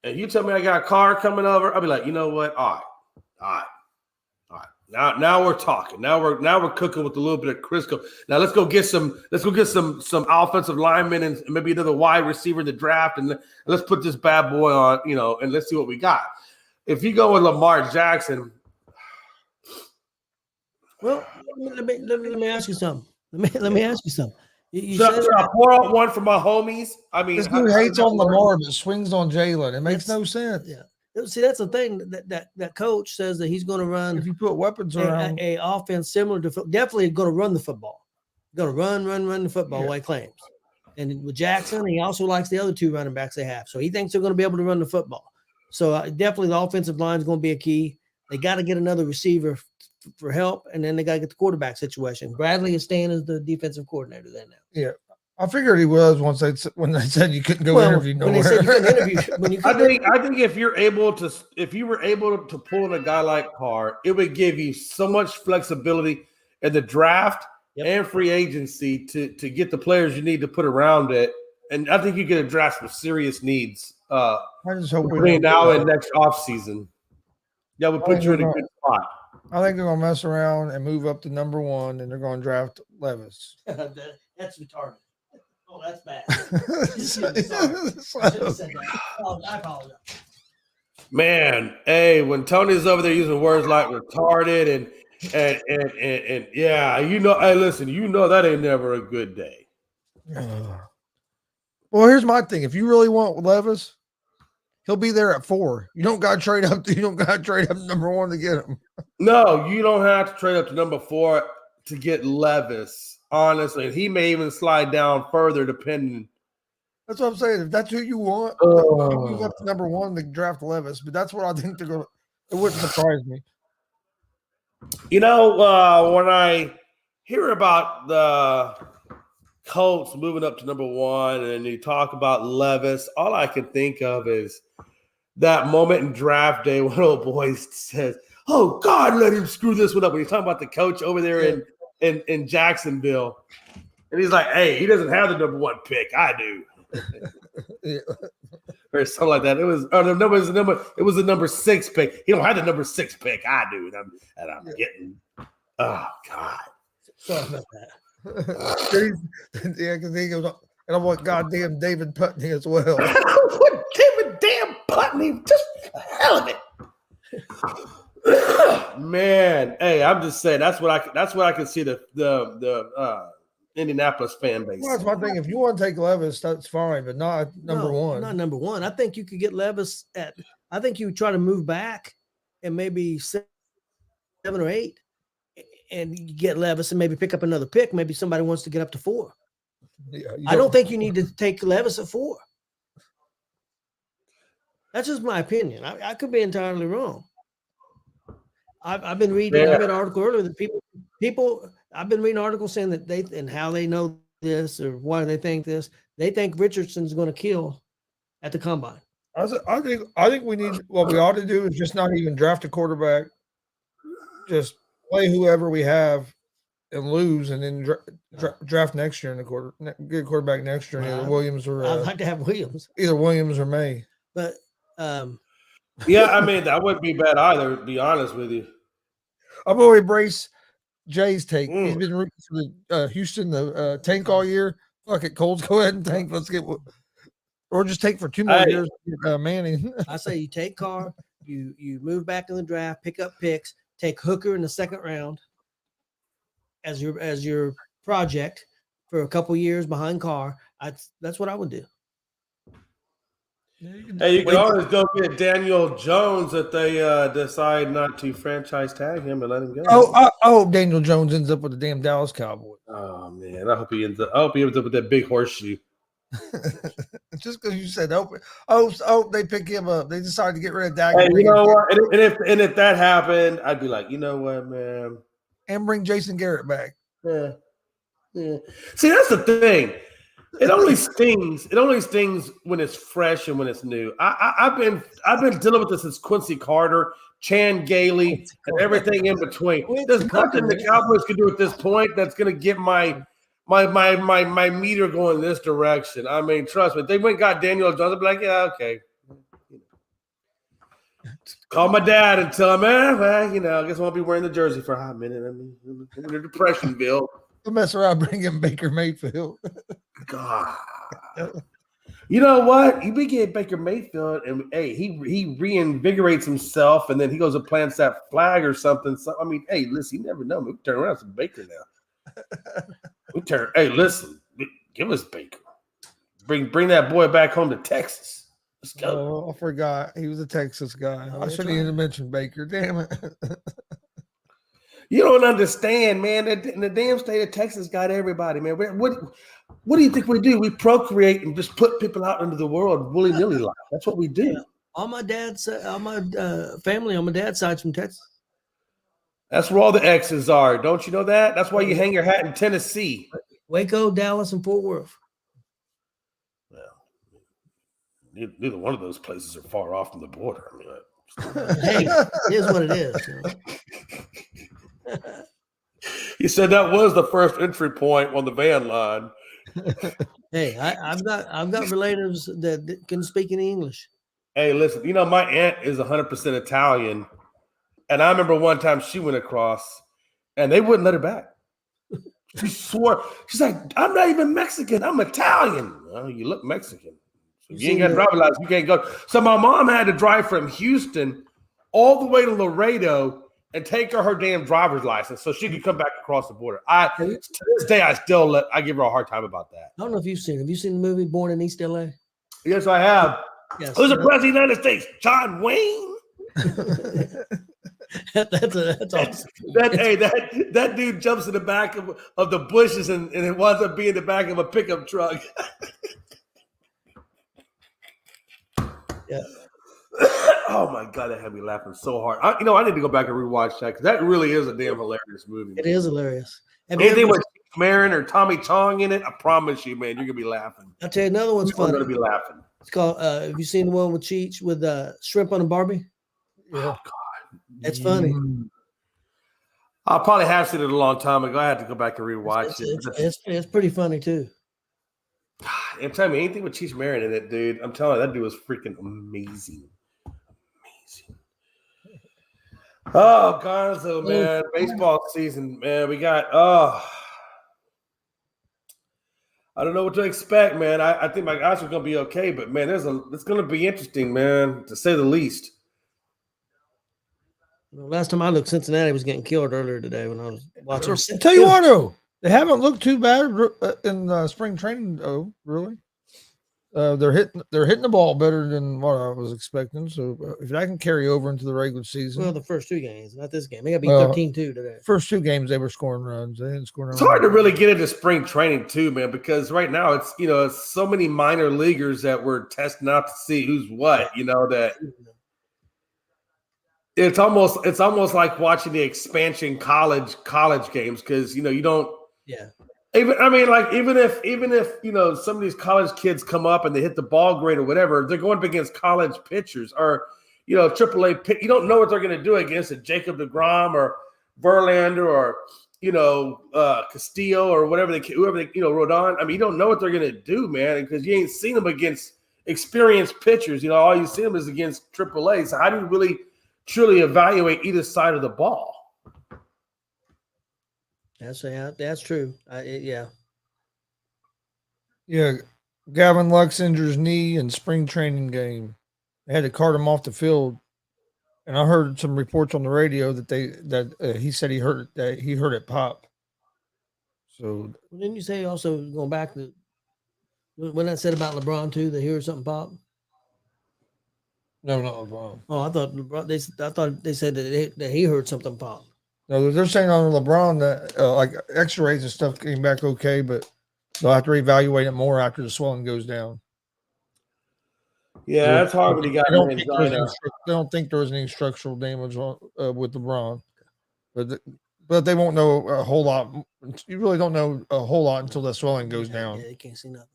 and you tell me I got a car coming over, I'll be like, you know what? All right. Now we're talking. Now we're cooking with a little bit of Crisco. Now let's go get some offensive linemen and maybe another wide receiver in the draft, and let's put this bad boy on, and let's see what we got. If you go with Lamar Jackson, well, let me ask you something. Let me ask you something. You should said I pour out one for my homies? I mean, This dude hates on Lamar, but swings on Jalen. It makes no sense. Yeah. See, that's the thing that coach says that he's going to run. If you put weapons around a offense similar to definitely going to run the football. Going to run the football. What he claims. And with Jackson, he also likes the other two running backs they have. So he thinks they're going to be able to run the football. So definitely the offensive line is going to be a key. They got to get another receiver for help, and then they got to get the quarterback situation. Bradley is staying as the defensive coordinator there now. Yeah. I figured he was when they said you couldn't go interview nowhere. When they said you couldn't interview, I think if you were able to pull in a guy like Carr, it would give you so much flexibility in the draft and free agency to get the players you need to put around it. And I think you could address some serious needs I just hope between now and next offseason. That would put you in a good spot. I think they're going to mess around and move up to number 1, and they're going to draft Levis. That's retarded. Oh, that's bad. I apologize. Man, hey, when Tony's over there using words like retarded and yeah, hey, listen, that ain't never a good day. Well, here's my thing. If you really want Levis, he'll be there at 4. You don't got to trade up. You don't got to trade up number 1 to get him. No, you don't have to trade up to number 4 to get Levis. Honestly, he may even slide down further depending. That's what I'm saying. If that's who you want, move up to number 1 to draft Levis. But that's what I think they're going to. It wouldn't surprise me. When I hear about the Colts moving up to number 1 and you talk about Levis, all I can think of is that moment in draft day when old boy says, "Oh God, let him screw this one up." When you're talking about the coach over there in Jacksonville, and he's like, "Hey, he doesn't have the number 1 pick. I do." Or something like that. It was the number 6 pick. He don't have the number 6 pick. I do, and I'm getting. Oh God. Sorry about that. Yeah, because he goes, and I want goddamn David Putney as well. David damn Putney, just the hell of it. Man, hey, I'm just saying that's what I can see the Indianapolis fan base. Well, that's my thing. If you want to take Levis, that's fine, but not number 1. Not number 1. I think you could get Levis at. I think you try to move back and maybe 7 or 8, and you get Levis and maybe pick up another pick. Maybe somebody wants to get up to 4. Yeah, I don't think you need to take Levis at 4. That's just my opinion. I could be entirely wrong. I've been reading. I read an article earlier that people. I've been reading articles saying that they and how they know this or why they think this. They think Richardson's going to kill at the combine. I think we need what we ought to do is just not even draft a quarterback. Just play whoever we have and lose, and then draft next year in the get a quarterback next year. Either Williams or I'd like to have Williams. Either Williams or May. But yeah, I mean that wouldn't be bad either. To be honest with you, I'm going to embrace Jay's take. He's been rooting for the Houston tank all year. Fuck it, Colts, go ahead and tank. Let's get, or just take for 2 more years. Manning. I say you take Carr, you move back in the draft, pick up picks, take Hooker in the 2nd round as your project for a couple years behind Carr. That's what I would do. Hey, you can always go get Daniel Jones if they decide not to franchise tag him and let him go. I hope Daniel Jones ends up with the damn Dallas Cowboys. Oh man, I hope he ends up with that big horseshoe. Just because you said they pick him up, they decide to get rid of Dak. Hey, you know what? And if that happened, I'd be like, you know what, man, and bring Jason Garrett back. Yeah. See, that's the thing. It only stings. It only stings when it's fresh and when it's new. I've been dealing with this since Quincy Carter, Chan Gailey, and everything in between. There's nothing the Cowboys can do at this point that's going to get my meter going this direction. I mean, trust me. If they went and got Daniel Jones, I'd be like, yeah, okay. Call my dad and tell him, well, I guess I won't be wearing the jersey for a hot minute. I mean, I'm in a depression, Bill. Don't mess around, bring in Baker Mayfield. God. You know what? You get Baker Mayfield, and hey, he reinvigorates himself, and then he goes and plants that flag or something. So I mean, hey, listen, you never know. We can turn around some Baker now. Hey, listen, give us Baker. Bring that boy back home to Texas. Let's go. Oh, I forgot he was a Texas guy. I shouldn't even mention Baker. Damn it. You don't understand, man. In the damn state of Texas got everybody, man. What do you think we do? We procreate and just put people out into the world willy-nilly like. That's what we do. Yeah. All my family on my dad's side's from Texas. That's where all the X's are. Don't you know that? That's why you hang your hat in Tennessee. Waco, Dallas, and Fort Worth. Well, neither one of those places are far off from the border. I mean, hey, it is what it is. He said that was the first entry point on the van line. Hey, I've got relatives that can speak any English. Hey, listen, my aunt is 100% Italian, and I remember one time she went across, and they wouldn't let her back. She swore. She's like, "I'm not even Mexican. I'm Italian." Well, you look Mexican. So you ain't got a driver's license. You can't go. So my mom had to drive from Houston all the way to Laredo and take her damn driver's license so she could come back across the border. To this day, I give her a hard time about that. I don't know if you've seen it. Have you seen the movie Born in East LA? Yes, I have. Yes. Who's the president of the United States? John Wayne? That's awesome. That dude jumps in the back of the bushes and it winds up being the back of a pickup truck. Yeah. Oh my God, that had me laughing so hard. I need to go back and rewatch that because that really is a damn hilarious movie. It is hilarious. Anything with Marin or Tommy Chong in it, I promise you, man, you're gonna be laughing. I'll tell you another one's funny. I'm gonna be laughing. It's called. Have you seen the one with Cheech with shrimp on a Barbie? Yeah. Oh God, it's funny. I probably have seen it a long time ago. I had to go back and rewatch it. It's pretty funny too. I'm telling you, anything with Cheech Marin in it, dude. I'm telling you, that dude was freaking amazing. Oh, Gonzo, man. Baseball season, man. We got, I don't know what to expect, man. I think my guys are going to be okay, but, man, it's going to be interesting, man, to say the least. Last time I looked, Cincinnati was getting killed earlier today when I was watching. Tell you what, though, they haven't looked too bad in spring training, though, really. They're hitting the ball better than what I was expecting. So if that can carry over into the regular season. Well, the first two games, not this game. They got to be 13-2 today. First two games they were scoring runs. They didn't score. It's hard to really get into spring training too, man, because right now it's so many minor leaguers that we're testing out to see who's what. That it's almost like watching the expansion college games because you don't. Yeah. Even if some of these college kids come up and they hit the ball great or whatever, they're going up against college pitchers or AAA pitch. You don't know what they're going to do against a Jacob deGrom or Verlander or Castillo or whoever they Rodon. I mean, you don't know what they're going to do, man, because you ain't seen them against experienced pitchers. All you see them is against AAA. So how do you really truly evaluate either side of the ball? That's true. Yeah. Yeah. Gavin Lux injures knee in spring training game. They had to cart him off the field. And I heard some reports on the radio that he said he hurt it pop. So didn't you say also going back to when I said about LeBron too, that he heard something pop? No, not LeBron. Oh, I thought they said that he heard something pop. No, they're saying on LeBron that like X-rays and stuff came back okay, but they'll have to reevaluate it more after the swelling goes down. Yeah, that's hard when you got. They don't think there was any structural damage with LeBron, but they won't know a whole lot. You really don't know a whole lot until the swelling goes down. Yeah, you can't see nothing.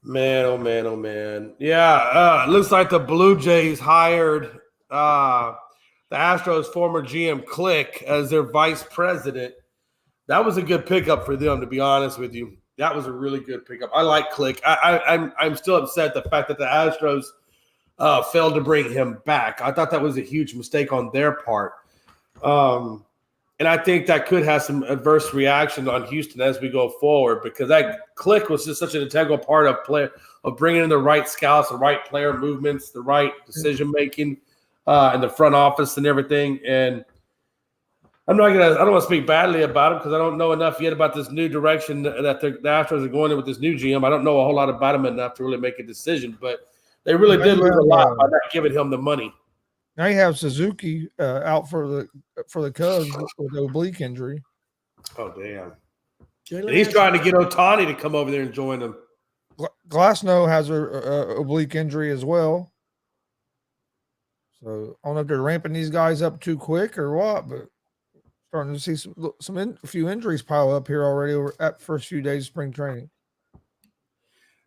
Man, oh man, oh man. Yeah, looks like the Blue Jays hired the Astros' former GM Click as their vice president. That was a good pickup for them, to be honest with you. That was a really good pickup. I like Click. I'm still upset the fact that the Astros failed to bring him back. I thought that was a huge mistake on their part. And I think that could have some adverse reaction on Houston as we go forward, because that Click was just such an integral part of bringing in the right scouts, the right player movements, the right decision making in the front office and everything. And I don't want to speak badly about him because I don't know enough yet about this new direction that the Astros are going in with this new GM. I don't know a whole lot about him enough to really make a decision, but they really did lose a lot by not giving him the money. Now you have Suzuki out for the Cubs with the oblique injury. Oh, damn. And he's trying to get Ohtani to come over there and join him. Glasnow has a oblique injury as well. So I don't know if they're ramping these guys up too quick or what, but starting to see a few injuries pile up here already over at first few days of spring training.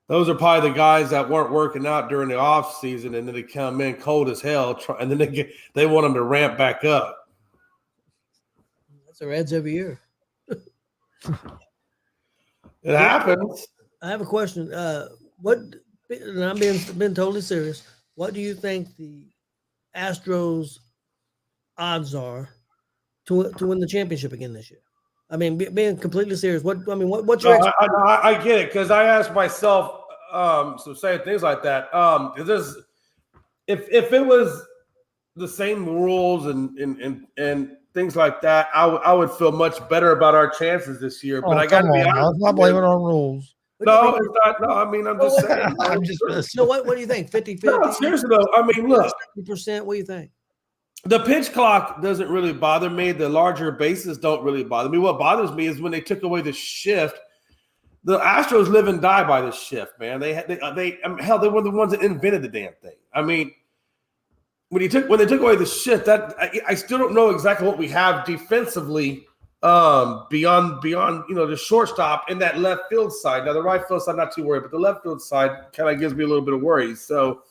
Those are probably the guys that weren't working out during the off season, and then they come in cold as hell, and then they want them to ramp back up. That's the Reds every year. It happens. I have a question. And I'm being totally serious. What do you think the Astros odds are to win the championship again this year? I mean, being completely serious. What's your? I get it, because I asked myself some same things like that. If it was the same rules and things like that, I would feel much better about our chances this year. But I got to be honest. I'm not blaming on rules. No, it's not. No, I mean, I'm just saying. I'm just. So what do you think? 50-50? No, seriously though. I mean, look. 70%. What do you think? The pitch clock doesn't really bother me. The larger bases don't really bother me. What bothers me is when they took away the shift. The Astros live and die by this shift, man. They were the ones that invented the damn thing. I mean, when they took away the shift, that I still don't know exactly what we have defensively beyond the shortstop and that left field side. Now the right field side, not too worried, but the left field side kind of gives me a little bit of worry. So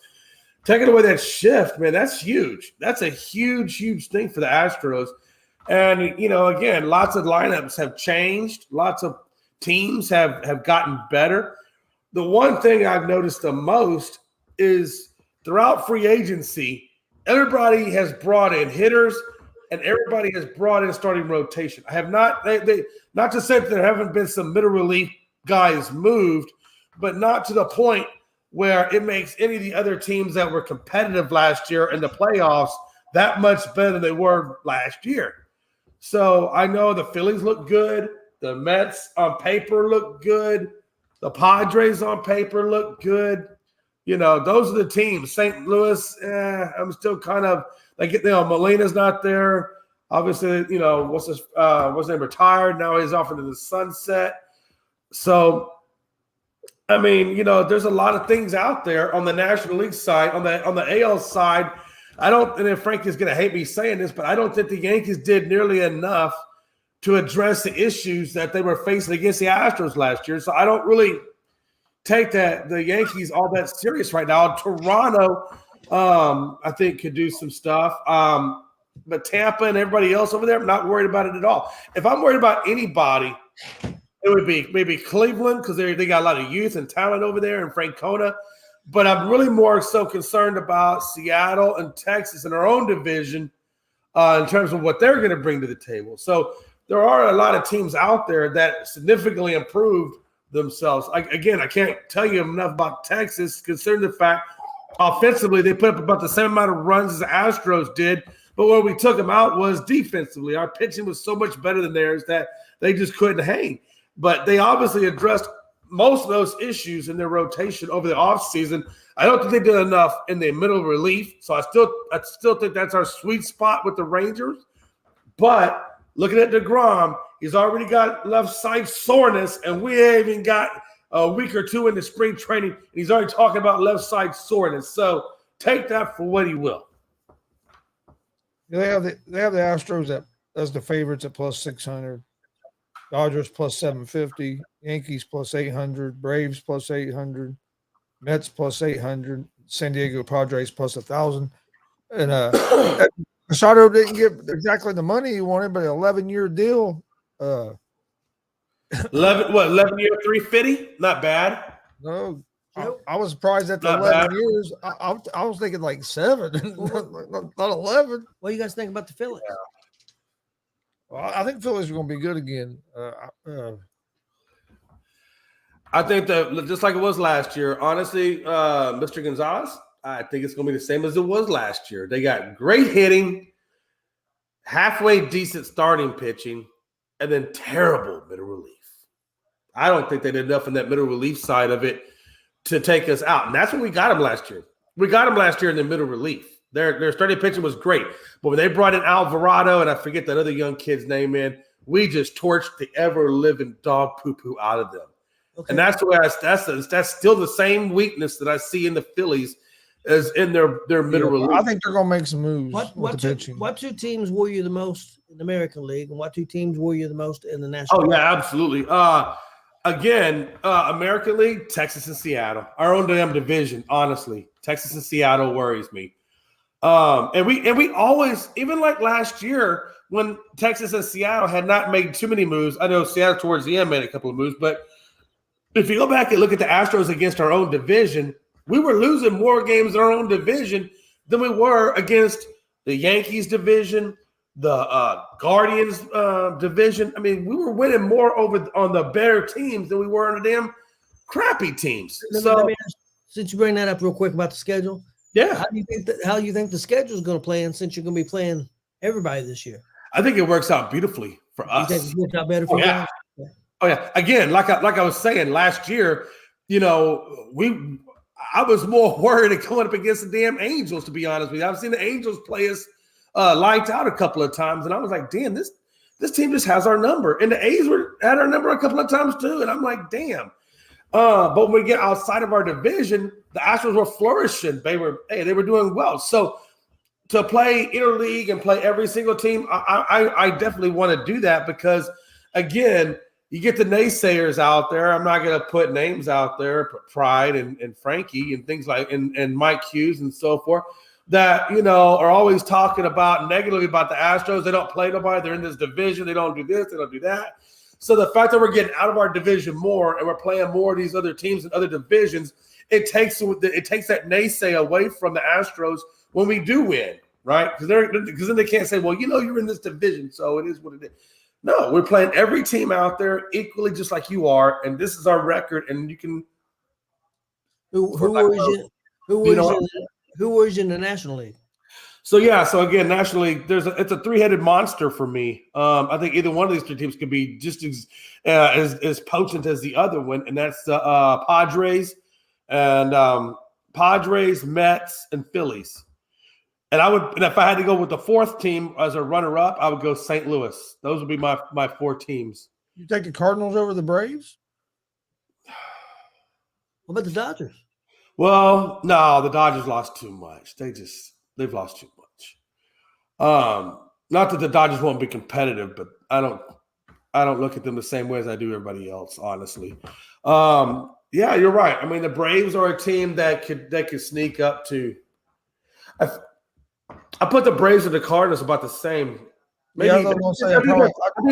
taking away that shift, man, that's huge. That's a huge, huge thing for the Astros. And, again, lots of lineups have changed. Lots of teams have gotten better. The one thing I've noticed the most is throughout free agency, everybody has brought in hitters and everybody has brought in starting rotation. I have not not to say that there haven't been some middle relief guys moved, but not to the point where it makes any of the other teams that were competitive last year in the playoffs that much better than they were last year. So I know the Phillies look good. The Mets on paper look good. The Padres on paper look good. Those are the teams. St. Louis, I'm still kind of like, Molina's not there. Obviously, what's his name, retired. Now he's off into the sunset. So, I mean, there's a lot of things out there on the National League side, on the AL side. And then Frankie's going to hate me saying this, but I don't think the Yankees did nearly enough to address the issues that they were facing against the Astros last year. So I don't really take the Yankees all that serious right now. Toronto, I think, could do some stuff. But Tampa and everybody else over there, I'm not worried about it at all. If I'm worried about anybody, it would be maybe Cleveland, because they got a lot of youth and talent over there, and Francona. But I'm really more so concerned about Seattle and Texas in our own division in terms of what they're going to bring to the table. So there are a lot of teams out there that significantly improved themselves. I can't tell you enough about Texas, considering the fact offensively they put up about the same amount of runs as the Astros did, but where we took them out was defensively. Our pitching was so much better than theirs that they just couldn't hang. But they obviously addressed most of those issues in their rotation over the offseason. I don't think they did enough in the middle relief, so I still think that's our sweet spot with the Rangers. But looking at DeGrom, he's already got left side soreness, and we ain't even got a week or two into spring training, and he's already talking about left side soreness. So take that for what he will. They have the Astros as the favorites at plus 600. Dodgers plus 750, Yankees plus 800, Braves plus 800, Mets plus 800, San Diego Padres plus 1,000. And Machado didn't get exactly the money he wanted, but an 11-year deal. 11 year 350? Not bad. No, Nope. I was surprised at the Not 11 bad. years. I was thinking like 7, not 11. What do you guys think about the Phillies? Well, I think Phillies are going to be good again. I think that just like it was last year, honestly, Mr. Gonzo'S, I think it's going to be the same as it was last year. They got great hitting, halfway decent starting pitching, and then terrible middle relief. I don't think they did enough in that middle relief side of it to take us out. And that's what we got them last year. We got them last year in the middle relief. Their starting pitching was great. But when they brought in Alvarado, and I forget that other young kid's name, man, we just torched the ever-living dog poo-poo out of them. Okay. And that's the way that's still the same weakness that I see in the Phillies as in their middle relief. I think they're going to make some moves. What two teams worry you the most in the American League, and what two teams worry you the most in the National League? Oh, yeah, absolutely. Again, American League, Texas and Seattle. Our own damn division, honestly. Texas and Seattle worries me. And we always, even like last year, when Texas and Seattle had not made too many moves, I know Seattle towards the end made a couple of moves, but if you go back and look at the Astros against our own division, we were losing more games in our own division than we were against the Yankees division, the Guardians division. I mean, we were winning more over on the better teams than we were on the damn crappy teams. Since you bring that up real quick about the schedule, yeah, how do you think the schedule is going to play in, since you're going to be playing everybody this year? I think it works out beautifully for us. You think it works out better for you? Yeah. Oh yeah. Again, like I was saying last year, you know, I was more worried of going up against the damn Angels, to be honest with you. I've seen the Angels play us lights out a couple of times, and I was like, damn, this team just has our number. And the A's had our number a couple of times too, and I'm like, damn. But when we get outside of our division, the Astros were flourishing. They were doing well. So to play interleague and play every single team, I definitely want to do that, because again, you get the naysayers out there. I'm not going to put names out there, but Pride and Frankie and things like and Mike Hughes and so forth, that, you know, are always talking about negatively about the Astros. They don't play nobody. They're in this division. They don't do this. They don't do that. So the fact that we're getting out of our division more and we're playing more of these other teams in other divisions, it takes that naysay away from the Astros when we do win, right? Because then they can't say, well, you know, you're in this division, so it is what it is. No, we're playing every team out there equally, just like you are, and this is our record. And you can. Who worries you in the National League? So again, National League, it's a three-headed monster for me. I think either one of these three teams could be just as potent as the other one, and that's the Padres, Mets, and Phillies. And if I had to go with the fourth team as a runner-up, I would go St. Louis. Those would be my four teams. You take the Cardinals over the Braves? What about the Dodgers? Well, no, the Dodgers lost too much. They've lost too much. Not that the Dodgers won't be competitive, but I don't look at them the same way as I do everybody else, honestly. Yeah, you're right. I mean, the Braves are a team that could sneak up to. I put the Braves and the Cardinals about the same. Maybe, I think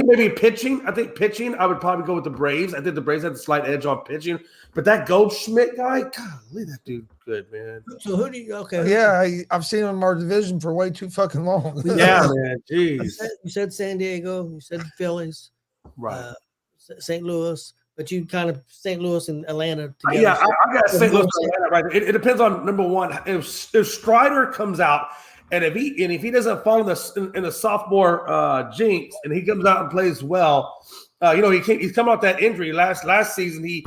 maybe pitching. I think pitching, I would probably go with the Braves. I think the Braves had the slight edge on pitching. But that Goldschmidt guy, golly, that dude good, man. So who do you – okay. Yeah, I've seen him in our division for way too fucking long. Yeah, man, jeez. You said San Diego. You said the Phillies. Right. St. Louis. But you kind of St. Louis and Atlanta together. Yeah, I got St. Louis and Atlanta right. It depends on, number one, if Strider comes out – and if he doesn't fall in the sophomore jinx, and he comes out and plays well, he's coming off that injury last season. He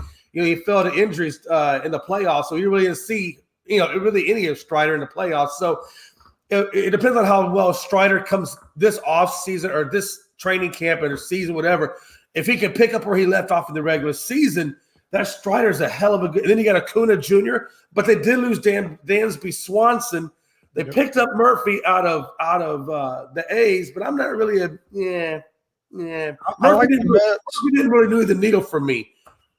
fell to injuries in the playoffs, so you really didn't see any of Strider in the playoffs. So it depends on how well Strider comes this off season or this training camp or season, whatever. If he can pick up where he left off in the regular season, that Strider's a hell of a good. And then you got Acuna Jr., but they did lose Dansby Swanson. They picked up Murphy out of the A's, but I'm not really Murphy didn't really move the needle for me.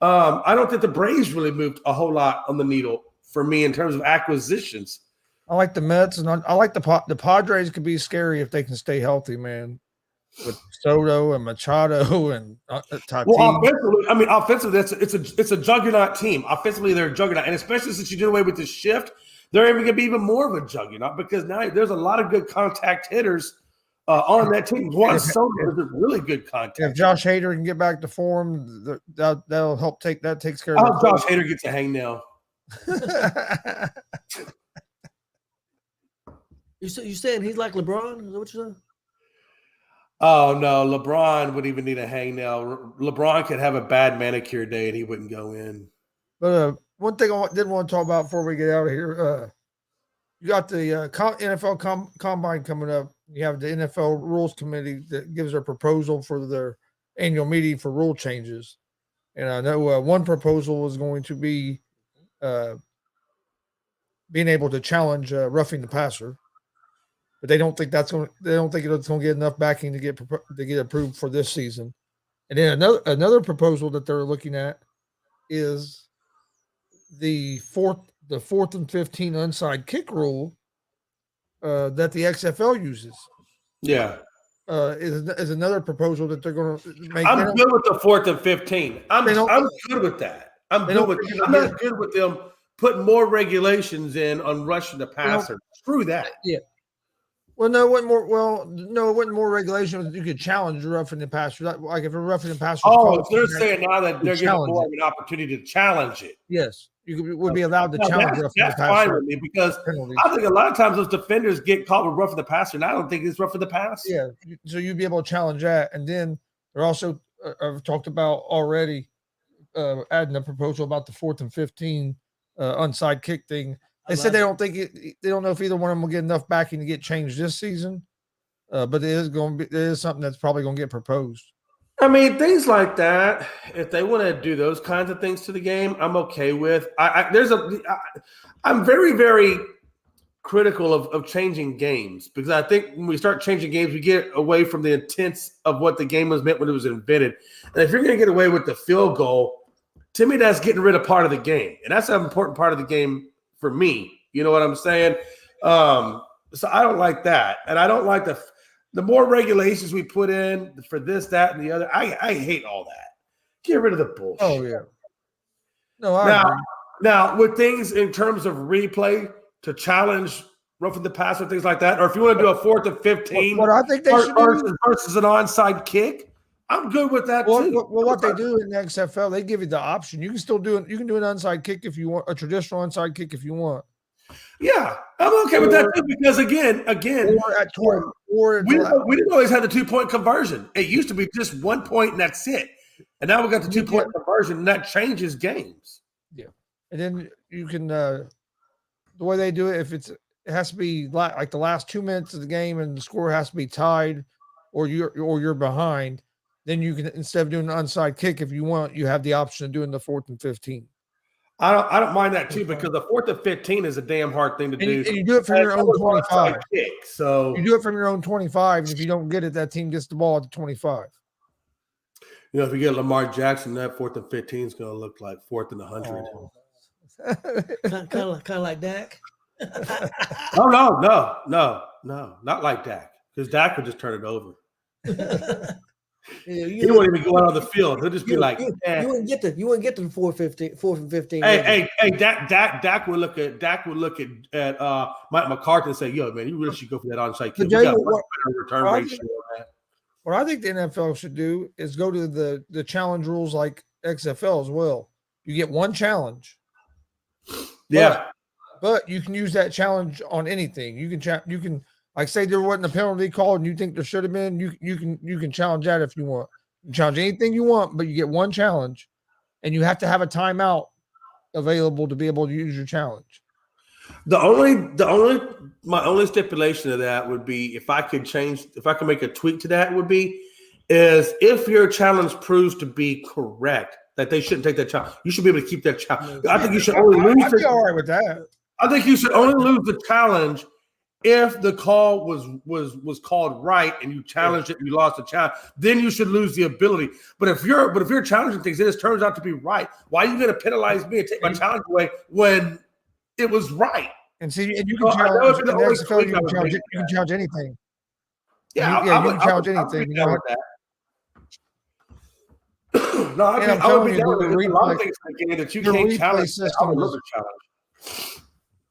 I don't think the Braves really moved a whole lot on the needle for me in terms of acquisitions. I like the Mets, and I like the Padres. Could be scary if they can stay healthy, man. With Soto and Machado and Tatis. Well, offensively, it's a juggernaut team. Offensively, they're a juggernaut, and especially since you did away with the shift, they're even going to be even more of a juggernaut because now there's a lot of good contact hitters on that team. Juan Soto is a really good contact. If Josh Hader can get back to form, that'll help takes care of. I hope Josh Hader gets a hangnail. You saying he's like LeBron? Is that what you're saying? Oh no, LeBron would even need a hangnail. LeBron could have a bad manicure day and he wouldn't go in. But one thing I did want to talk about before we get out of here, you got the NFL Combine coming up. You have the NFL Rules Committee that gives their proposal for their annual meeting for rule changes. And I know one proposal is going to be being able to challenge roughing the passer. But they don't think it's going to get enough backing to get approved for this season. And then another proposal that they're looking at is the fourth and 15 onside kick rule that the XFL uses. Yeah, is another proposal that they're going to make. I'm good with the 4th and 15. I'm good with that. I'm not good with them putting more regulations in on rushing the passer. Screw that. Yeah. Well, no, it wasn't more. Well, no, it wasn't more regulation. You could challenge roughing the passer. Like if a roughing the passer. Oh, they're saying now that they're giving more of an opportunity to challenge it. Yes, would be allowed to challenge roughing the passer. That's fine with me because I think a lot of times those defenders get caught with roughing the passer, and I don't think it's roughing the pass. Yeah, so you'd be able to challenge that, and then they're also I've talked about already adding a proposal about the 4th and 15 onside kick thing. They said they don't know if either one of them will get enough backing to get changed this season, but it is something that's probably going to get proposed. I mean, things like that. If they want to do those kinds of things to the game, I'm okay with. I'm very, very critical of changing games because I think when we start changing games, we get away from the intents of what the game was meant when it was invented. And if you're going to get away with the field goal, to me, that's getting rid of part of the game, and that's an important part of the game. For me, you know what I'm saying? So I don't like that. And I don't like the more regulations we put in for this, that, and the other. I hate all that. Get rid of the bullshit. Oh, yeah. No, I agree. Now, with things in terms of replay to challenge roughing the passer, things like that, or if you want to do a 4th and 15 what I think they should do versus an onside kick, I'm good with that too. Well, what they do in the XFL, they give you the option. You can still do it. You can do an onside kick if you want, a traditional onside kick if you want. Yeah, I'm okay with that too because again, we didn't always have the 2-point conversion. It used to be just 1 point and that's it. And now we got the 2-point conversion, and that changes games. Yeah, and then you can the way they do it, it has to be like the last 2 minutes of the game, and the score has to be tied, or you're behind. Then you can, instead of doing an onside kick, if you want, you have the option of doing the 4th and 15. I don't mind that too because the 4th and 15 is a damn hard thing to do. And you do it from your own 25. Kick, so you do it from your own 25, and if you don't get it, that team gets the ball at the 25. You know, if you get Lamar Jackson, that 4th and 15 is going to look like 4th and 100. Kind of like Dak. No, not like Dak because Dak would just turn it over. He won't even go out on the field. He'll just be like, you wouldn't get to the 4th and 15. Hey, Dak would look at Mike McCarthy and say, "Yo, man, you really should go for that onside kick. We got a much better return ratio on that." What I think the NFL should do is go to the challenge rules like XFL as well. You get one challenge. Yeah, but you can use that challenge on anything. You can. Like say there wasn't a penalty called and you think there should have been, you can challenge that if you want. You can challenge anything you want, but you get one challenge, and you have to have a timeout available to be able to use your challenge. My only stipulation of that would be if I could make a tweak to that would be is if your challenge proves to be correct, that they shouldn't take that challenge. You should be able to keep that challenge. I think you should only lose. I'd be all right with that. I think you should only lose the challenge if the call was called right and you challenged it and you lost the challenge, then you should lose the ability. But if you're challenging things and it turns out to be right, why are you going to penalize me and take my challenge away when it was right. And see, and you So can I know challenge it's in been the always XFL. week I was making You can challenge anything. Yeah, You can challenge I would anything. be You down know, with that. No, and I'm I would telling be you, down the with it. There's a lot of replay, things in the game that you the can't replay challenge. I system would love is to challenge.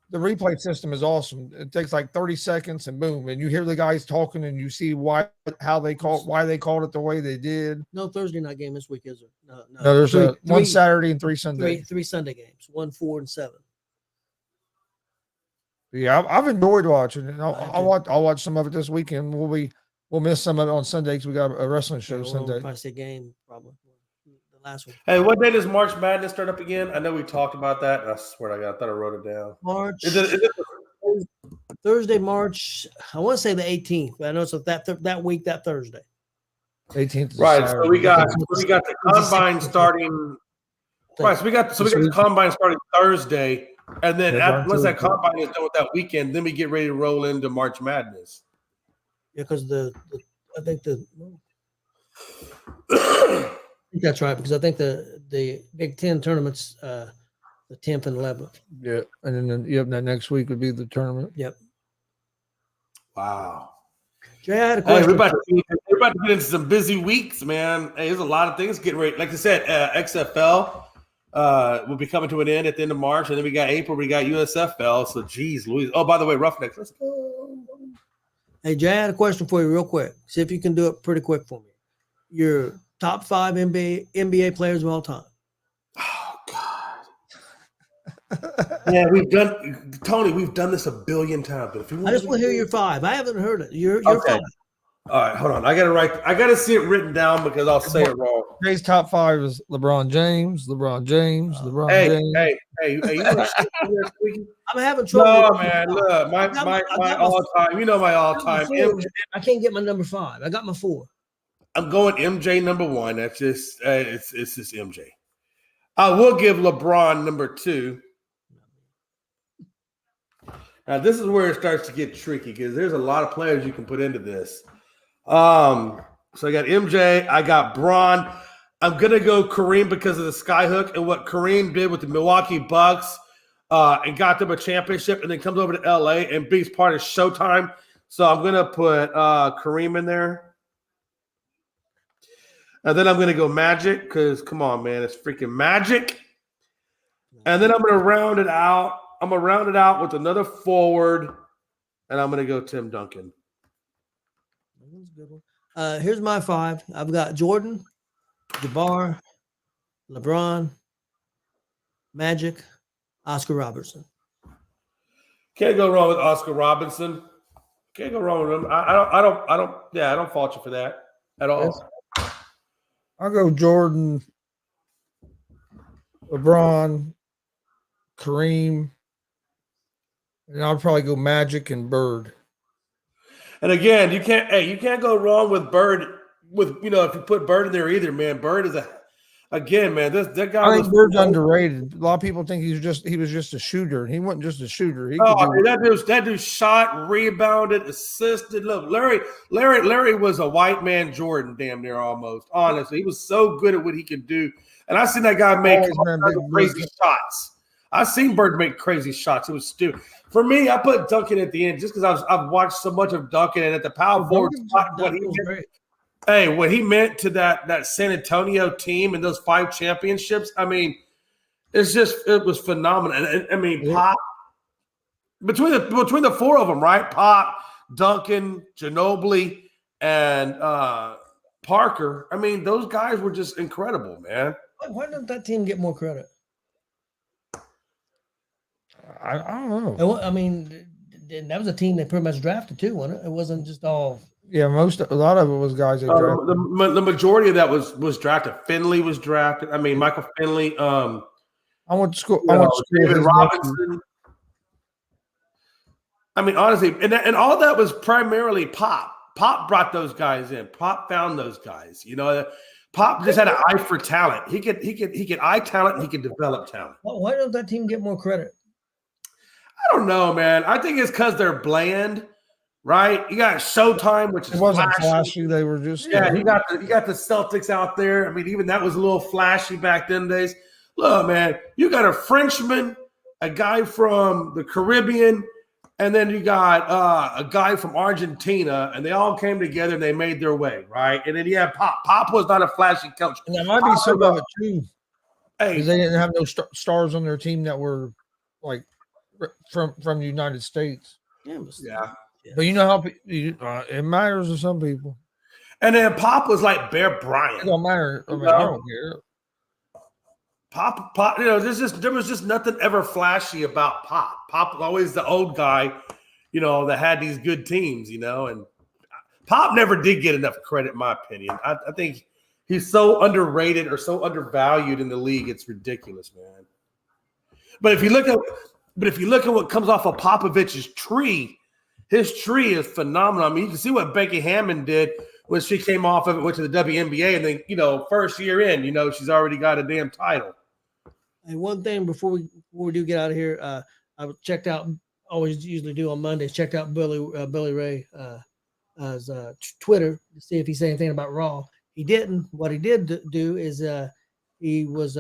the replay system is awesome. It takes like 30 seconds and boom, and you hear the guys talking and you see why they called it the way they did. No Thursday night game this week, is there? No. No, there's one Saturday and 3 Sunday. Three Sunday games, 1, 4, and 7. Yeah, I've enjoyed watching it. I'll watch some of it this weekend. We'll miss some of it on Sunday because we got a wrestling show Sunday. We'll probably see a game probably. The last one. Hey, what day does March Madness start up again? I know we talked about that. I swear to God, I thought I wrote it down. March. Is it Thursday, March? I want to say the 18th, but I know it's that week, that Thursday. 18th. Right. So we got the combine starting. Right. So we got the combine starting Thursday, and then once that combine is done with that weekend, then we get ready to roll into March Madness. Yeah, because I think that's right, because I think the Big Ten tournaments the 10th and 11th. Yeah, and then that next week would be the tournament. Yep. Wow. Jay, I had a question. Hey, we're about to get into some busy weeks, man. Hey, there's a lot of things getting ready. Like I said, XFL will be coming to an end at the end of March, and then we got April. We got USFL. So, geez, Louise. Oh, by the way, Roughnecks. Let's go. Hey, Jay, I had a question for you real quick. See if you can do it pretty quick for me. Your top 5 NBA players of all time. Oh, God. Yeah, we've done this a billion times. But if you I just want to hear your 5. I haven't heard it. Your okay. 5. All right, hold on. I got to see it written down because I'll say it wrong. Today's top 5 is LeBron James. Hey, you want to shit I'm having trouble. No, man, look, my all-time. You know my all-time. I can't get my number 5. I got my 4. I'm going MJ number 1. That's just it's just MJ. I will give LeBron number 2. Now this is where it starts to get tricky because there's a lot of players you can put into this. So I got MJ. I got Bron. I'm gonna go Kareem because of the skyhook and what Kareem did with the Milwaukee Bucks. And got them a championship, and then comes over to LA and beats part of Showtime. So I'm gonna put Kareem in there, and then I'm gonna go Magic because come on, man, it's freaking Magic. And then I'm gonna round it out. I'm gonna round it out with another forward, and I'm gonna go Tim Duncan. That was a good one. Here's my 5. I've got Jordan, G.S.R, LeBron, Magic, Oscar Robertson. Can't go wrong with Oscar Robertson. Can't go wrong with him. I don't fault you for that at all. I'll go Jordan, LeBron, Kareem, and I'll probably go Magic and Bird. And again, you can't go wrong with Bird. If you put Bird in there either, man. Bird is man. That guy. I think Bird's underrated. A lot of people think he was just a shooter. He wasn't just a shooter. That dude shot, rebounded, assisted. Look, Larry was a white man Jordan, damn near almost. Honestly, he was so good at what he could do. And I seen that guy make crazy shots. I seen Bird make crazy shots. It was stupid. For me, I put Duncan at the end just because I've watched so much of Duncan, and at the power forward spot, what he meant to that San Antonio team and those 5 championships. I mean, it was phenomenal. And I mean, Pop between the 4 of them, right? Pop, Duncan, Ginobili, and Parker. I mean, those guys were just incredible, man. Why doesn't that team get more credit? I don't know. I mean, that was a team they pretty much drafted too, wasn't it? It wasn't just all. Yeah, a lot of it was guys they drafted. The majority of that was drafted. Finley was drafted. I mean, Michael Finley. I went to school. David Robinson. I mean, honestly, and all that was primarily Pop. Pop brought those guys in. Pop found those guys. Pop just had an eye for talent. He could eye talent and he could develop talent. Why don't that team get more credit? I don't know, man. I think it's because they're bland, right? You got Showtime, which is it wasn't flashy. They were just you got the Celtics out there. I mean, even that was a little flashy back then days. Look, man, you got a Frenchman a guy from the Caribbean, and then you got a guy from Argentina, and they all came together and they made their way, right? And then you have Pop. Pop was not a flashy coach. And that might be some of it too. Hey, Because they didn't have no stars on their team that were like from the United States. yeah. But you know how it matters to some people. And then Pop was like Bear Bryant. It don't matter. I mean, I don't care. Pop, there was just nothing ever flashy about Pop. Pop was always the old guy, that had these good teams, and Pop never did get enough credit, in my opinion. I think he's so underrated or so undervalued in the league, it's ridiculous, man. But if you look at what comes off of Popovich's tree, his tree is phenomenal. I mean, you can see what Becky Hammond did when she came off of it, went to the WNBA, and then, first year in, she's already got a damn title. And one thing before we do get out of here, I checked out, always usually do on Mondays, checked out Billy Ray Twitter to see if he said anything about Raw. He didn't. What he did do is he was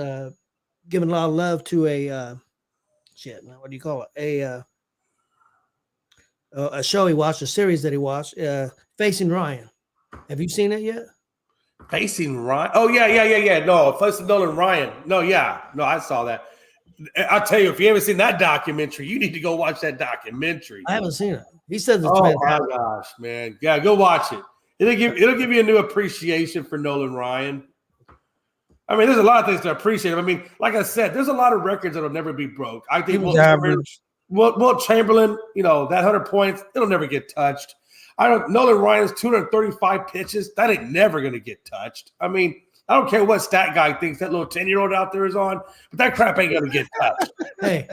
giving a lot of love to what do you call it? A show he watched, a series that he watched, Facing Ryan. Have you seen it yet? Facing Ryan? Oh, yeah. No, Facing Nolan Ryan. No, yeah. No, I saw that. I'll tell you, if you haven't seen that documentary, you need to go watch that documentary. I haven't seen it. He says it's fantastic. My gosh, man. Yeah, go watch it. It'll give you a new appreciation for Nolan Ryan. I mean, there's a lot of things to appreciate. I mean, like I said, there's a lot of records that'll never be broke. I think Wilt Chamberlain, that 100 points, it'll never get touched. Nolan Ryan's 235 pitches, that ain't never going to get touched. I mean, I don't care what stat guy thinks that little 10-year-old out there is on, but that crap ain't going to get touched. Hey,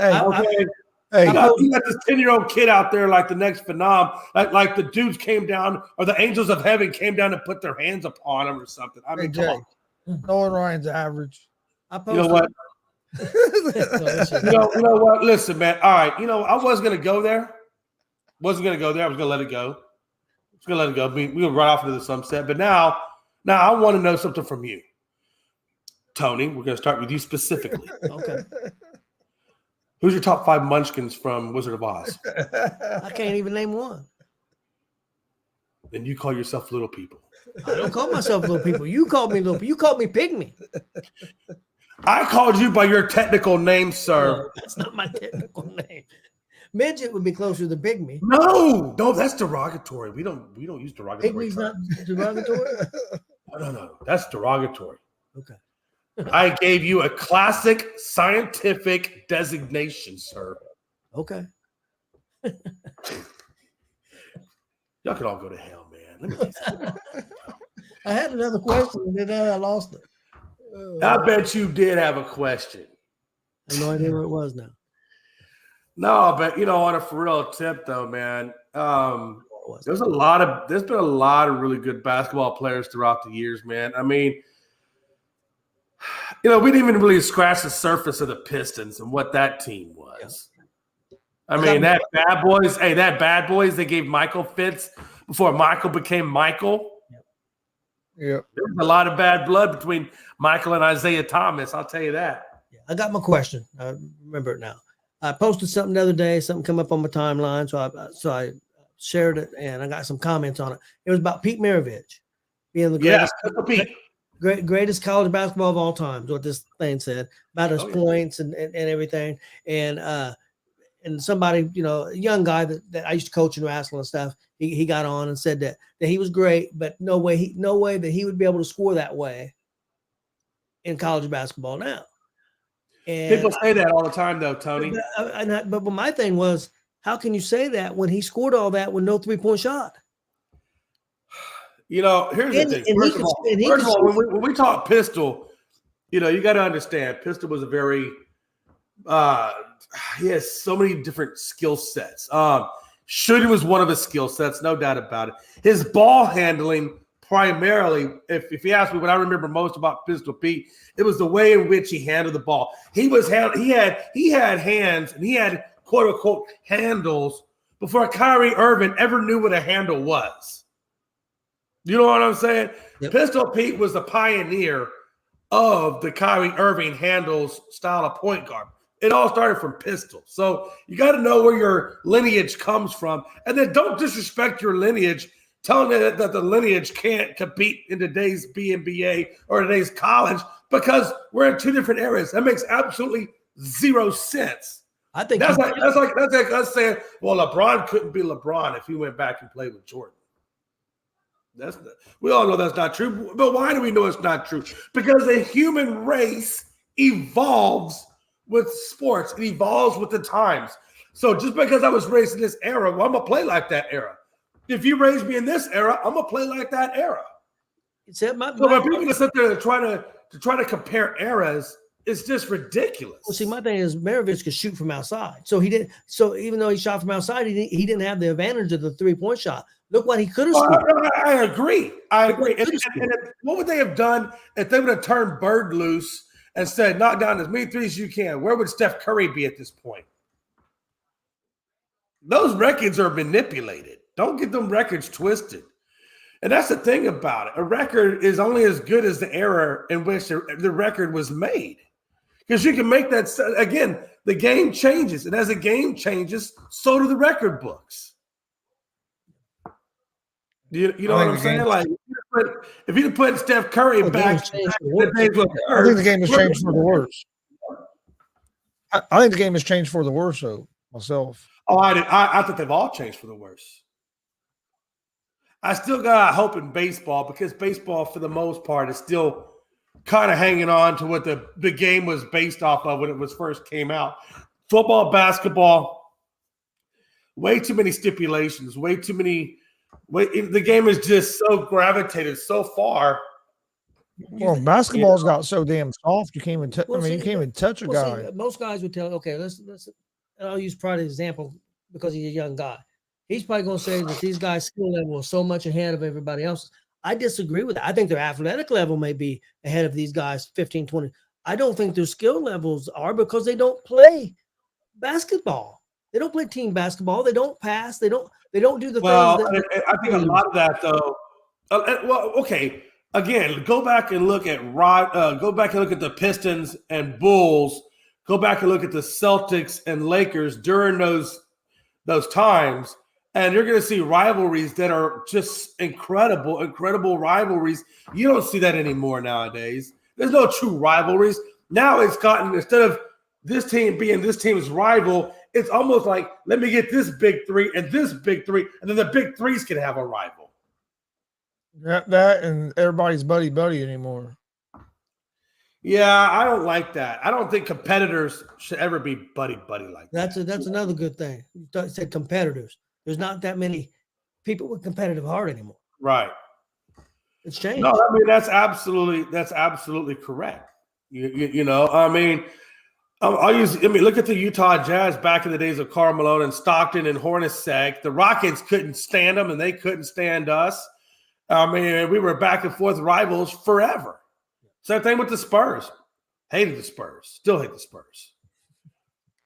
you got this 10-year-old kid out there like the next phenom, like the dudes came down or the angels of heaven came down and put their hands upon him or something. I mean, come on. Nolan Ryan's average. You know what? you know what? Listen, man. All right. I wasn't going to go there. I was going to let it go. We're going to run off into the sunset. But now I want to know something from you. Tony, we're going to start with you specifically. Okay. Who's your top 5 munchkins from Wizard of Oz? I can't even name one. Then you call yourself little people. I don't call myself little people. You called me little people. You called me pygmy. I called you by your technical name, sir. No, that's not my technical name. Midget would be closer to pygmy. No, that's derogatory. We don't use derogatory. Pygmy's not derogatory? No. That's derogatory. Okay. I gave you a classic scientific designation, sir. Okay. Y'all can all go to hell, man. I had another question, and then I lost it. I bet you did have a question. I have no idea what it was now. No, but on a for real tip though, man. There's been a lot of really good basketball players throughout the years, man. I mean, we didn't even really scratch the surface of the Pistons and what that team was. I mean, that Bad Boys, they gave Michael fits before Michael became Michael. Yeah. There was a lot of bad blood between Michael and Isaiah Thomas, I'll tell you that. Yeah, I got my question. I remember it now. I posted something the other day, something come up on my timeline, so I shared it, and I got some comments on it. It was about Pete Maravich being the greatest college basketball of all time, is what this thing said, about his points and everything. And somebody, a young guy that I used to coach in wrestling and stuff, he got on and said that he was great, but no way that he would be able to score that way in college basketball now. And people say that all the time, though, Tony. But my thing was, how can you say that when he scored all that with no 3-point shot? Here's the thing. First of all, when we talk Pistol, you got to understand, Pistol was a very he has so many different skill sets. Shooting was one of his skill sets, no doubt about it. His ball handling, primarily, if you ask me what I remember most about Pistol Pete, it was the way in which he handled the ball. He had hands, and he had quote unquote handles before Kyrie Irving ever knew what a handle was. You know what I'm saying? Yep. Pistol Pete was the pioneer of the Kyrie Irving handles style of point guard. It all started from Pistol. So you got to know where your lineage comes from. And then don't disrespect your lineage, telling it that the lineage can't compete in today's BNBA or today's college because we're in two different eras. That makes absolutely zero sense. I think that's like us saying, well, LeBron couldn't be LeBron if he went back and played with Jordan. We all know that's not true. But why do we know it's not true? Because the human race evolves with sports. It evolves with the times. So just because I was raised in this era, well, I'm going to play like that era. If you raised me in this era, I'm going to play like that era. So when people sit there to try to compare eras, it's just ridiculous. Well, see, my thing is Maravich could shoot from outside. So he did. So even though he shot from outside, he didn't have the advantage of the 3-point shot. Look what he could have scored. I agree. And what would they have done if they would have turned Bird loose and said, knock down as many threes as you can? Where would Steph Curry be at this point? Those records are manipulated. Don't get them records twisted. And that's the thing about it. A record is only as good as the era in which the record was made. Because you can make that, again, the game changes. And as the game changes, so do the record books. You know what I'm saying? Like, if you put Steph Curry back, I think the game has changed for the worse. I think the game has changed for the worse, though, myself. Oh, I think they've all changed for the worse. I still got hope in baseball because baseball, for the most part, is still kind of hanging on to what the game was based off of when it was first came out. Football, basketball, way too many stipulations, way too many. The game is just so gravitated so far. Well, basketball's got so damn soft. You can't even. You can't even touch a guy. See, most guys would tell. Okay, let's. I'll use Pride as an example because he's a young guy. He's probably going to say that these guys' skill level is so much ahead of everybody else. I disagree with that. I think their athletic level may be ahead of these guys 15, 20. I don't think their skill levels are because they don't play basketball. They don't play team basketball. They don't pass. They don't do the things. I think a lot of that, though. Okay. Again, go back and look at the Pistons and Bulls. Go back and look at the Celtics and Lakers during those times. And you're going to see rivalries that are just incredible rivalries. You don't see that anymore nowadays. There's no true rivalries. Now it's gotten, instead of this team being this team's rival, it's almost like, let me get this big three and this big three, and then the big threes can have a rival. That and everybody's buddy anymore. Yeah, I don't like that. I don't think competitors should ever be buddy like that. That's another good thing. You said competitors. There's not that many people with competitive heart anymore. Right. It's changed. No, I mean that's absolutely correct. You know, I mean, look at the Utah Jazz back in the days of Karl Malone and Stockton and Hornacek. The Rockets couldn't stand them, and they couldn't stand us. I mean, we were back and forth rivals forever. Same thing with the Spurs. Hated the Spurs. Still hate the Spurs.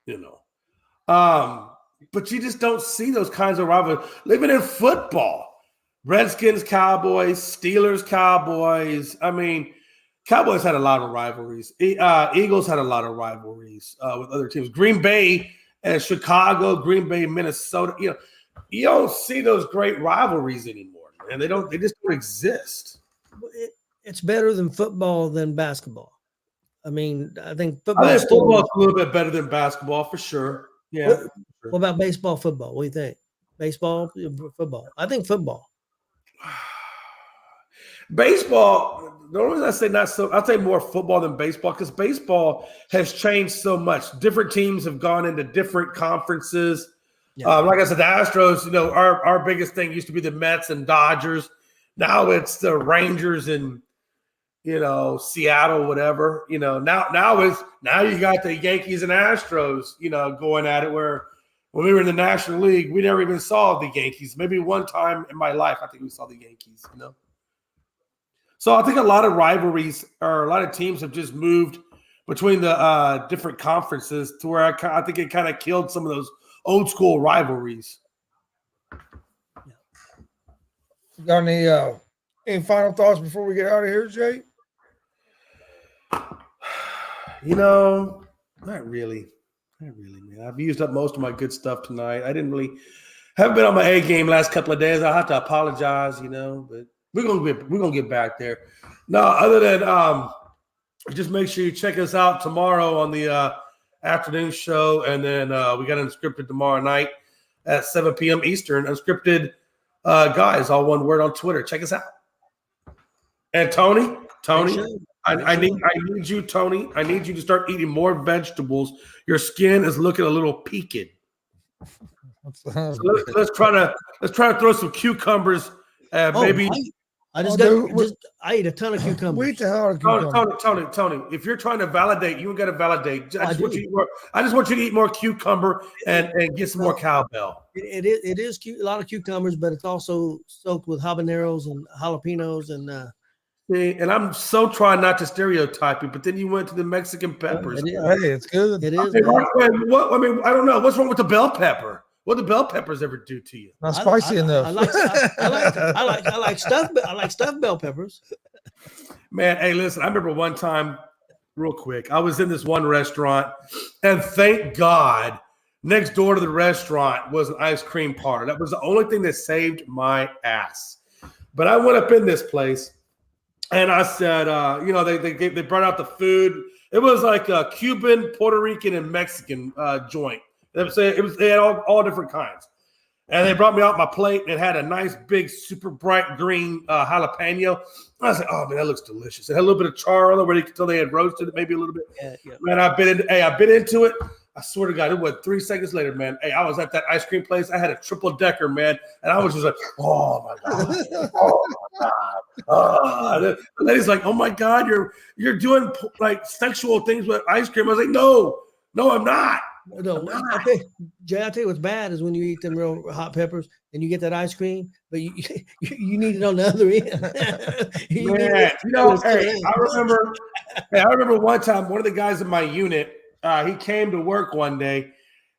You know. But you just don't see those kinds of rivalries. Living in football. Redskins, Cowboys, Steelers, Cowboys. I mean, Cowboys had a lot of rivalries. Eagles had a lot of rivalries with other teams. Green Bay and Chicago, Green Bay, Minnesota. You know, you don't see those great rivalries anymore, man. They just don't exist. It's better than football than basketball. I mean, I think football's a little bit better than basketball for sure. Yeah. What about baseball, football? What do you think? Baseball, football? I think football. Baseball, the only reason I say not so, I'll say more football than baseball because baseball has changed so much. Different teams have gone into different conferences. Yeah. Like I said, the Astros, you know, our biggest thing used to be the Mets and Dodgers. Now it's the Rangers and, you know, Seattle, whatever. You know, now you got the Yankees and Astros, you know, going at it, where when we were in the National League, we never even saw the Yankees. Maybe one time in my life, I think we saw the Yankees, you know. So I think a lot of rivalries or a lot of teams have just moved between the different conferences to where I think it kind of killed some of those old school rivalries. Got any final thoughts before we get out of here, Jay? You know, not really. Not really, man. I've used up most of my good stuff tonight. I haven't been on my A game last couple of days. I have to apologize, but we're gonna get back there. No, other than just make sure you check us out tomorrow on the afternoon show, and then we got Unscripted tomorrow night at 7 p.m. Eastern. Unscripted guys, all one word on Twitter. Check us out. And Tony, I need you, Tony. I need you to start eating more vegetables. Your skin is looking a little peaked. So let's try to throw some cucumbers. Maybe I ate a ton of cucumbers. Wait the hell, cucumbers. Tony. If you're trying to validate, you got to validate. I just want you to eat more cucumber and get some more cowbell. It is a lot of cucumbers, but it's also soaked with habaneros and jalapenos and. See, and I'm so trying not to stereotype you, but then you went to the Mexican peppers. Hey, it's good. It is. I don't know. What's wrong with the bell pepper? What do bell peppers ever do to you? Not spicy enough. I like stuffed bell peppers. Man, hey, listen. I remember one time, real quick. I was in this one restaurant, and thank God, next door to the restaurant was an ice cream parlor. That was the only thing that saved my ass. But I went up in this place. And I said, they brought out the food. It was like a Cuban, Puerto Rican, and Mexican joint. They had all different kinds. And they brought me out my plate, and it had a nice, big, super bright green jalapeno. I was like, oh, man, that looks delicious. It had a little bit of char on it where you could tell they had roasted it maybe a little bit. Yeah. Man, I bit into it. I swear to God, it was 3 seconds later, man. Hey, I was at that ice cream place. I had a triple decker, man. And I was just like, oh, my God. Oh, my God. The lady's like, oh, my God, you're doing like sexual things with ice cream. I was like, no, I'm not. No, Jay, I'll tell you what's bad is when you eat them real hot peppers and you get that ice cream, but you need it on the other end. I remember one time one of the guys in my unit, he came to work one day,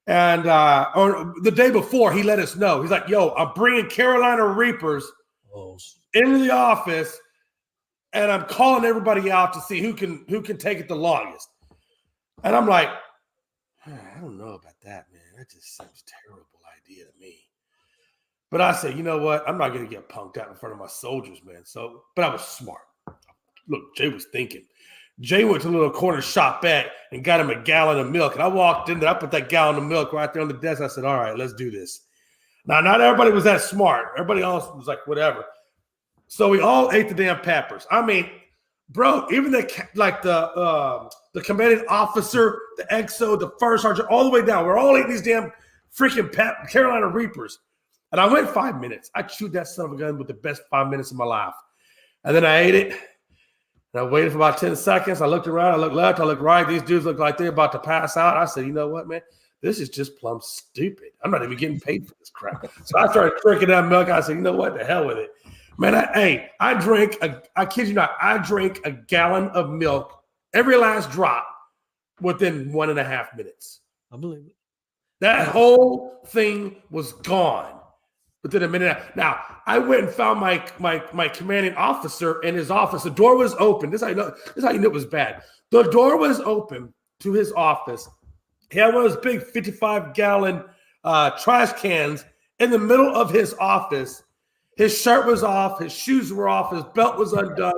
and or the day before, he let us know. He's like, yo, I'm bringing Carolina Reapers into the office, and I'm calling everybody out to see who can take it the longest. And I'm like, I don't know about that, man. That just seems a terrible idea to me. But I said, you know what? I'm not going to get punked out in front of my soldiers, man. But I was smart. Look, Jay was thinking. Jay went to the little corner shop and got him a gallon of milk. And I walked in there. I put that gallon of milk right there on the desk. I said, all right, let's do this. Now, not everybody was that smart. Everybody else was like, whatever. So we all ate the damn peppers. I mean, bro, even the commanding officer, the XO, the first sergeant, all the way down. We're all eating these damn freaking Carolina Reapers. And I went 5 minutes. I chewed that son of a gun with the best 5 minutes of my life. And then I ate it. And I waited for about 10 seconds. I looked around. I looked left. I looked right. These dudes look like they're about to pass out. I said, you know what, man? This is just plumb stupid. I'm not even getting paid for this crap. So I started drinking that milk. I said, you know what? The hell with it. Man, I kid you not, I drank a gallon of milk, every last drop, within 1.5 minutes. I believe it. That whole thing was gone within a minute. Now, I went and found my commanding officer in his office. The door was open. This is how you know it was bad. The door was open to his office. He had one of those big 55-gallon trash cans in the middle of his office. His shirt was off, his shoes were off, his belt was undone,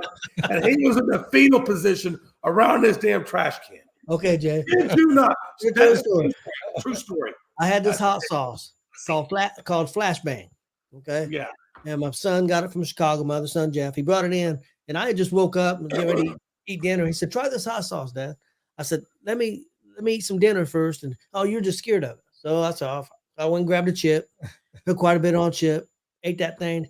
and he was in the fetal position around this damn trash can. Okay, Jay. Did you not? True story. True story. I had this hot sauce called Flashbang. Okay. Yeah. And my son got it from Chicago. My other son, Jeff, he brought it in, and I had just woke up and get ready to eat dinner. He said, "Try this hot sauce, Dad." I said, "Let me eat some dinner first." And you're just scared of it. So that's off. I went and grabbed a chip, put quite a bit on chip. Ate that thing.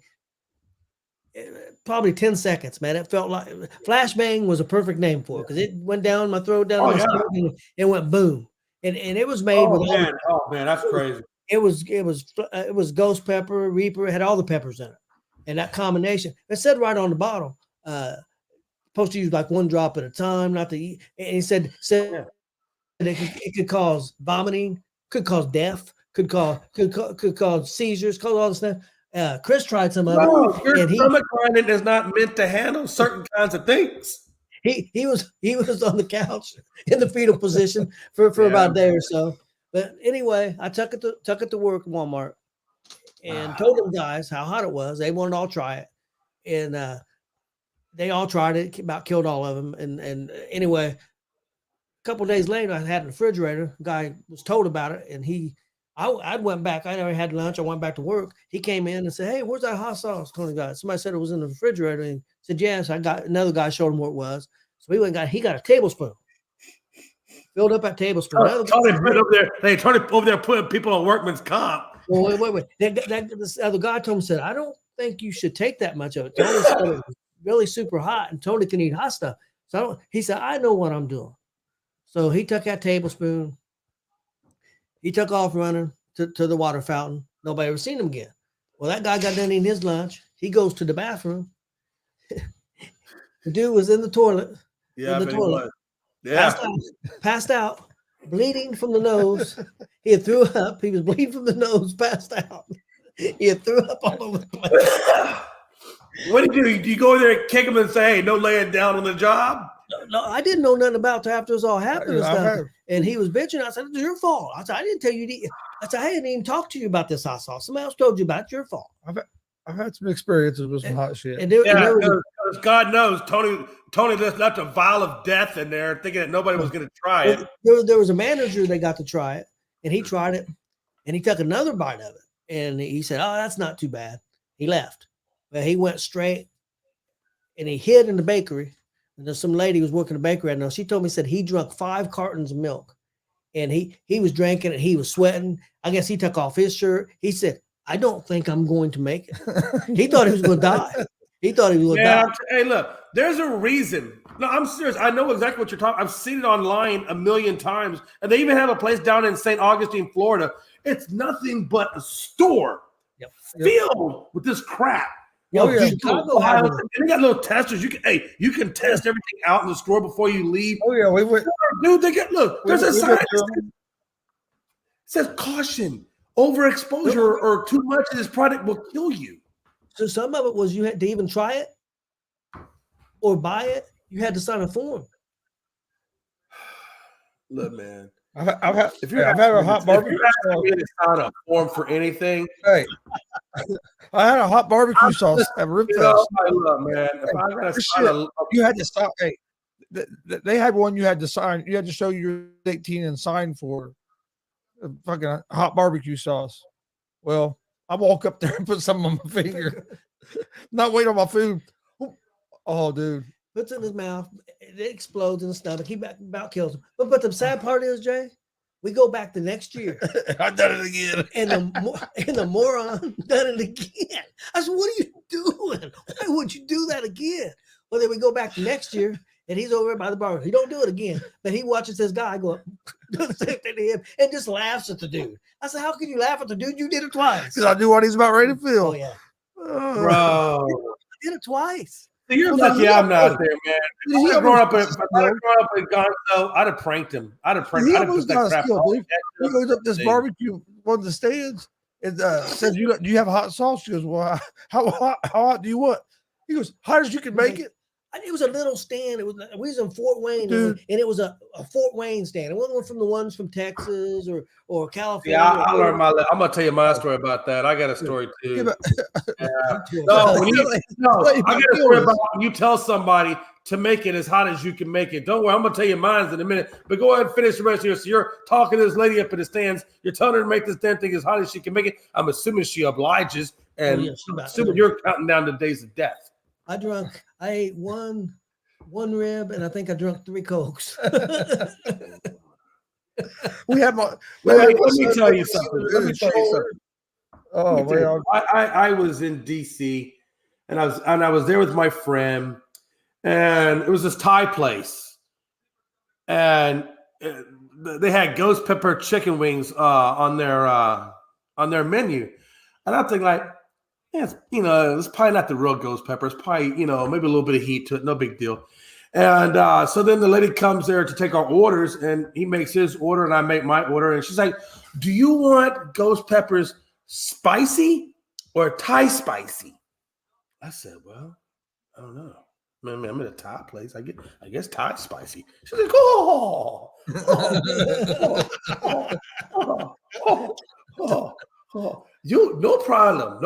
Probably 10 seconds, man. It felt like Flashbang was a perfect name for it because it went down my throat, down my stomach, and it went boom. And it was made with. Oh man, that's crazy. It was ghost pepper, reaper. It had all the peppers in it, and that combination. It said right on the bottle, supposed to use like 1 drop at a time, not to eat. And he said it could cause vomiting, could cause death, could cause seizures, cause all this stuff. Chris tried some of it. Your stomach lining is not meant to handle certain kinds of things. he was on the couch in the fetal position for about a day or so. But anyway, I took it to work at Walmart and told them guys how hot it was. They wanted to all try it, and they all tried it. About killed all of them. And anyway, a couple of days later, I had a refrigerator. Guy was told about it, and I went back. I never had lunch. I went back to work. He came in and said, "Hey, where's that hot sauce?" Tony got it. Somebody said it was in the refrigerator. And he said, "Yes." I got another guy showed him where it was. So he got a tablespoon. Filled up that tablespoon. Tony put over there. Hey, Tony over there putting people on workman's comp. Well, wait. This other guy told me, said, "I don't think you should take that much of it." Tony said it was really super hot, and Tony can eat hot stuff. So he said, "I know what I'm doing." So he took that tablespoon. He took off running to the water fountain. Nobody ever seen him again. Well, that guy got done eating his lunch. He goes to the bathroom. The dude was in the toilet. Yeah, in the toilet. Yeah. Passed out, bleeding from the nose. He had threw up. He was bleeding from the nose, passed out. He had threw up all over the place. What do you do? Do you go there and kick him and say, "Hey, no laying down on the job"? No, I didn't know nothing about it after this all happened and stuff. And he was bitching. I said, "It's your fault." I said, "I didn't tell you to eat." I said, "I didn't even talk to you about this hot sauce. Somebody else told you about it. It's your fault." I've had some experiences with some hot shit. Because God knows Tony left a vial of death in there, thinking that nobody was going to try it. There was a manager that got to try it, and he tried it, and he took another bite of it, and he said, "Oh, that's not too bad." He left. Well, he went straight, and he hid in the bakery. And there's some lady who was working the bakery right now. She told me, said he drunk 5 cartons of milk, and he was drinking it. He was sweating. I guess he took off his shirt. He said, "I don't think I'm going to make it." He thought he was going to die. He thought he was going to die. Hey, look, there's a reason. No, I'm serious. I know exactly what you're talking. I've seen it online a million times, and they even have a place down in St. Augustine, Florida. It's nothing but a store filled with this crap. Yo, Chicago and they got little testers. You can test everything out in the store before you leave. Oh yeah, we went. Dude, there's a sign that says caution. Overexposure or too much of this product will kill you. So some of it was you had to even try it or buy it. You had to sign a form. Look, man. I've had a hot barbecue. If you're sign a form for anything. Hey, I had a hot barbecue sauce at Rib Fest. Look, man. If I gotta sign you had to stop. Hey, they had one you had to sign. You had to show you're 18 and sign for a fucking hot barbecue sauce. Well, I walk up there and put some on my finger, not wait on my food. Oh, dude. Puts it in his mouth, it explodes in the stomach. He about kills him. But the sad part is, Jay, we go back the next year. I done it again. And the moron done it again. I said, "What are you doing? Why would you do that again?" Well, then we go back the next year, and he's over by the bar. He don't do it again. But he watches this guy go up, do the same thing to him, and just laughs at the dude. I said, "How can you laugh at the dude? You did it twice." Because I knew what he's about ready to feel. Oh, yeah. Bro. I did it twice. You're lucky I'm not there, man. If I had grown up in Gonzo, I'd have pranked him. I'd have put that crap on. He goes up this barbecue, one of the stands, and says, "Do you have a hot sauce?" She goes, "Well, how hot do you want?" He goes, "Hot as you can make it." It was a little stand. We was in Fort Wayne, and it was a Fort Wayne stand. It wasn't one from the ones from Texas or California. Yeah, I learned I'm gonna tell you my story about that. I got a story too. I got a story about when you tell somebody to make it as hot as you can make it. Don't worry, I'm gonna tell you mine in a minute. But go ahead and finish the rest of yours. So you're talking to this lady up in the stands. You're telling her to make this damn thing as hot as she can make it. I'm assuming she obliges, and assuming you're counting down the days of death. I ate one rib, and I think I drank 3 Cokes. Let me tell you something. Oh, man. I was in DC, and I was there with my friend, and it was this Thai place, and they had ghost pepper chicken wings on their menu, and I'm thinking like, yeah, it's probably not the real ghost pepper. It's probably, maybe a little bit of heat to it. No big deal. And so then the lady comes there to take our orders, and he makes his order, and I make my order. And she's like, "Do you want ghost peppers spicy or Thai spicy?" I said, "Well, I don't know." Man, I'm in a Thai place. I guess Thai spicy. She's like, oh, you, no problem.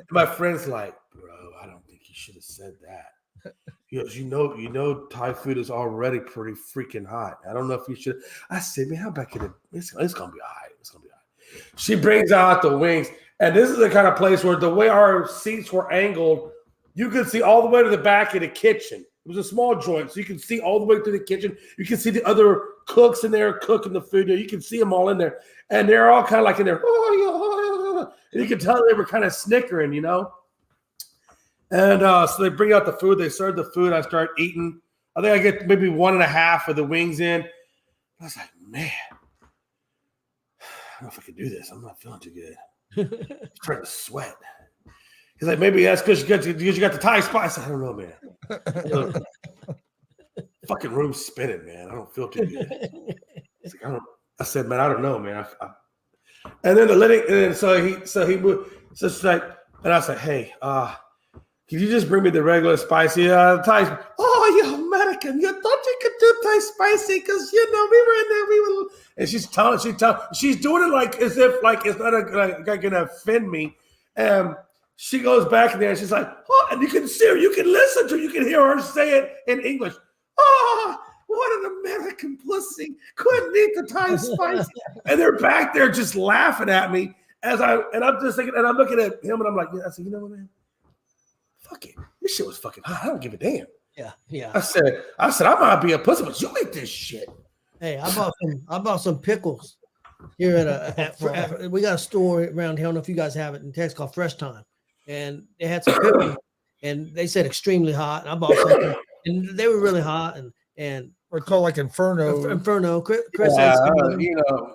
My friend's like, bro, I don't think you should have said that. He goes, you know, Thai food is already pretty freaking hot. I don't know if you should. I said, man, how back in it's gonna be all right. It's gonna be all right. She brings out the wings, and this is the kind of place where the way our seats were angled, you could see all the way to the back of the kitchen. It was a small joint, so you can see all the way to the kitchen. You can see the other cooks in there cooking the food. You can see them all in there, and they're all kind of like in there. And you can tell they were kind of snickering, you know. And so they bring out the food. They serve the food. I start eating. I think I get maybe 1.5 of the wings in. I was like, man, I don't know if I can do this. I'm not feeling too good. I'm starting to sweat. He's like, maybe that's because you got the Thai spice. I don't know, man. Fucking room spinning, man. I don't feel too good. I said, man, I don't know, man. And then she's like, and I said, hey, can you just bring me the regular spicy Thai? Oh, you American, you thought you could do Thai spicy because we were in there. And she's doing it like as if like it's not gonna offend me. She goes back in there and she's like, oh, and you can see her, you can listen to her, you can hear her say it in English. Oh, what an American pussy. Couldn't eat the Thai spicy. And they're back there just laughing at me and I'm just thinking, and I'm looking at him and I'm like, yeah, I said, you know what, man? Fuck it. This shit was fucking hot. I don't give a damn. Yeah. I said, I might be a pussy, but you eat this shit. Hey, I bought some pickles here at we got a store around here. I don't know if you guys have it in Texas called Fresh Time. And they had some pickles and they said extremely hot. And I bought some and they were really hot and or called like Inferno. Chris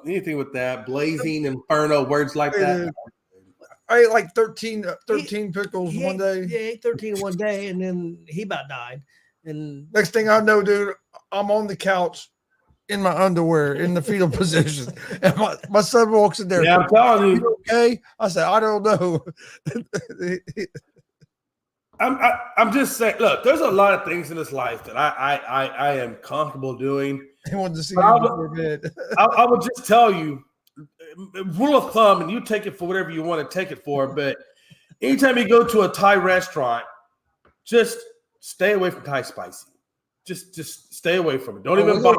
anything with that, blazing, Inferno, words like that. I ate like 13 pickles one day. Yeah, he ate 13 in one day, and then he about died. And next thing I know, dude, I'm on the couch in my underwear in the fetal position. And my son walks in there. Yeah, I'm telling you. Okay. I said, I don't know. I'm just saying, look, there's a lot of things in this life that I am comfortable doing. He wanted to see I would just tell you, rule of thumb, and you take it for whatever you want to take it for, but anytime you go to a Thai restaurant, just stay away from Thai spicy. Just stay away from it. Don't even bother.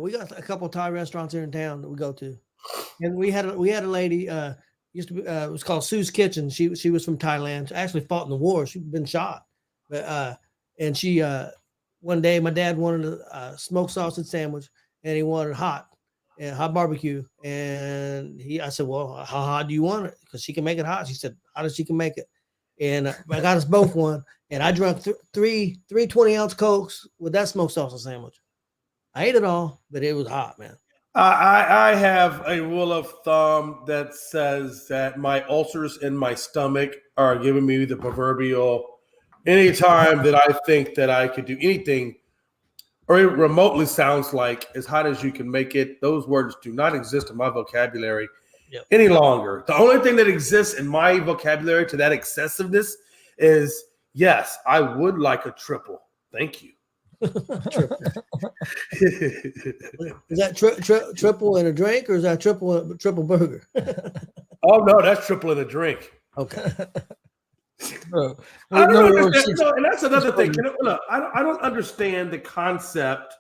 We got a couple of Thai restaurants here in town that we go to, and we had a lady used to be it was called Sue's Kitchen. She was from Thailand. She actually fought in the war. She'd been shot, but and she one day my dad wanted a smoked sausage sandwich and he wanted hot barbecue, and I said, well, how hot do you want it? Because she can make it hot. She said, hot as she can make it. And I got us both one, and I drank three 20-ounce Cokes with that smoked sausage sandwich. I ate it all, but it was hot, man. I have a rule of thumb that says that my ulcers in my stomach are giving me the proverbial anytime that I think that I could do anything or it remotely sounds like as hot as you can make it. Those words do not exist in my vocabulary any longer. The only thing that exists in my vocabulary to that excessiveness is, yes, I would like a triple. Thank you. Is that triple in a drink, or is that triple burger? Oh, no, that's triple in a drink. Okay. I don't understand. No, and that's another thing. Look, I don't understand the concept.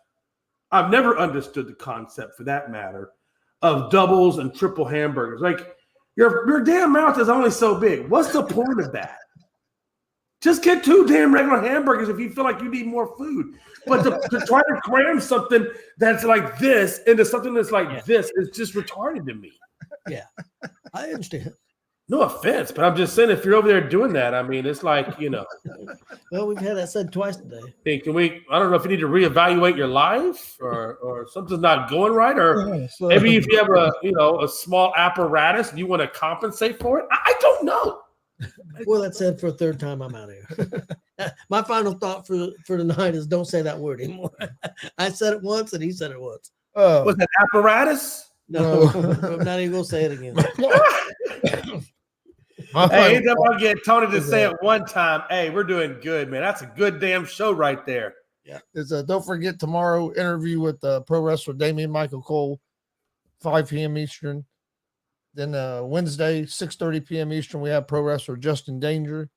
I've never understood the concept, for that matter, of doubles and triple hamburgers. Like your damn mouth is only so big. What's the point of that? Just get 2 damn regular hamburgers if you feel like you need more food. But to try to cram something that's like this into something that's like this is just retarded to me. Yeah, I understand. No offense, but I'm just saying, if you're over there doing that, I mean, it's like, you know. Well, we've had that said twice today. Hey, I don't know if you need to reevaluate your life or something's not going right, or maybe if you have a small apparatus and you want to compensate for it. I don't know. Well, that said, for a third time, I'm out of here. My final thought for the night is don't say that word anymore. I said it once and he said it once. Was that apparatus? No, I'm not even going to say it again. My Hey, final anytime thought I get Tony to is, say it one time, hey, we're doing good, man. That's a good damn show right there. is don't forget tomorrow interview with pro wrestler Damian Michael Cole, 5 p.m. Eastern. Then Wednesday, 6:30 p.m. Eastern, we have pro wrestler Justin Danger.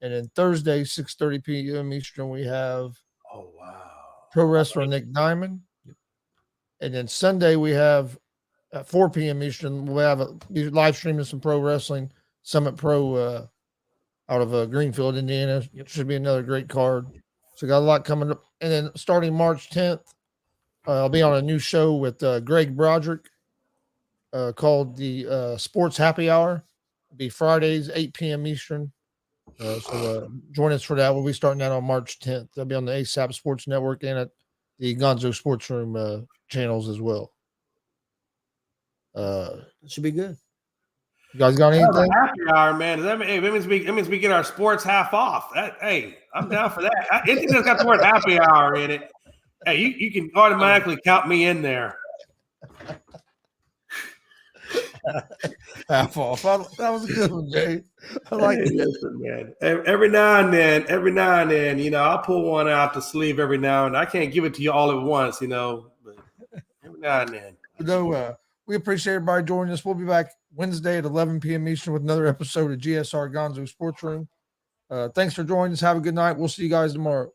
And then Thursday, 6:30 p.m. Eastern, we have Oh, wow. pro wrestler Nick Diamond. And then Sunday, we have at 4 p.m. Eastern, we have be live streaming some pro wrestling, Summit Pro out of Greenfield, Indiana. It should be another great card. So got a lot coming up. And then starting March 10th, I'll be on a new show with Greg Broderick called the Sports Happy Hour. It'll be Fridays, 8 p.m. Eastern. So join us for that. We'll be starting that on March 10th. That'll be on the ASAP Sports Network and at the Gonzo Sports Room channels as well. It should be good. You guys got anything? Happy hour, man. That means we get our sports half off. Hey, I'm down for that. Anything that's got the word happy hour in it, hey, you can automatically count me in there. Half off. That was a good one, Jay. I like it. Listen, man. Every now and then, I'll pull one out the sleeve every now and then. I can't give it to you all at once, but every now and then. No, we appreciate everybody joining us. We'll be back Wednesday at 11 p.m. Eastern with another episode of G.S.R. Gonzo Sports Room. Thanks for joining us. Have a good night. We'll see you guys tomorrow.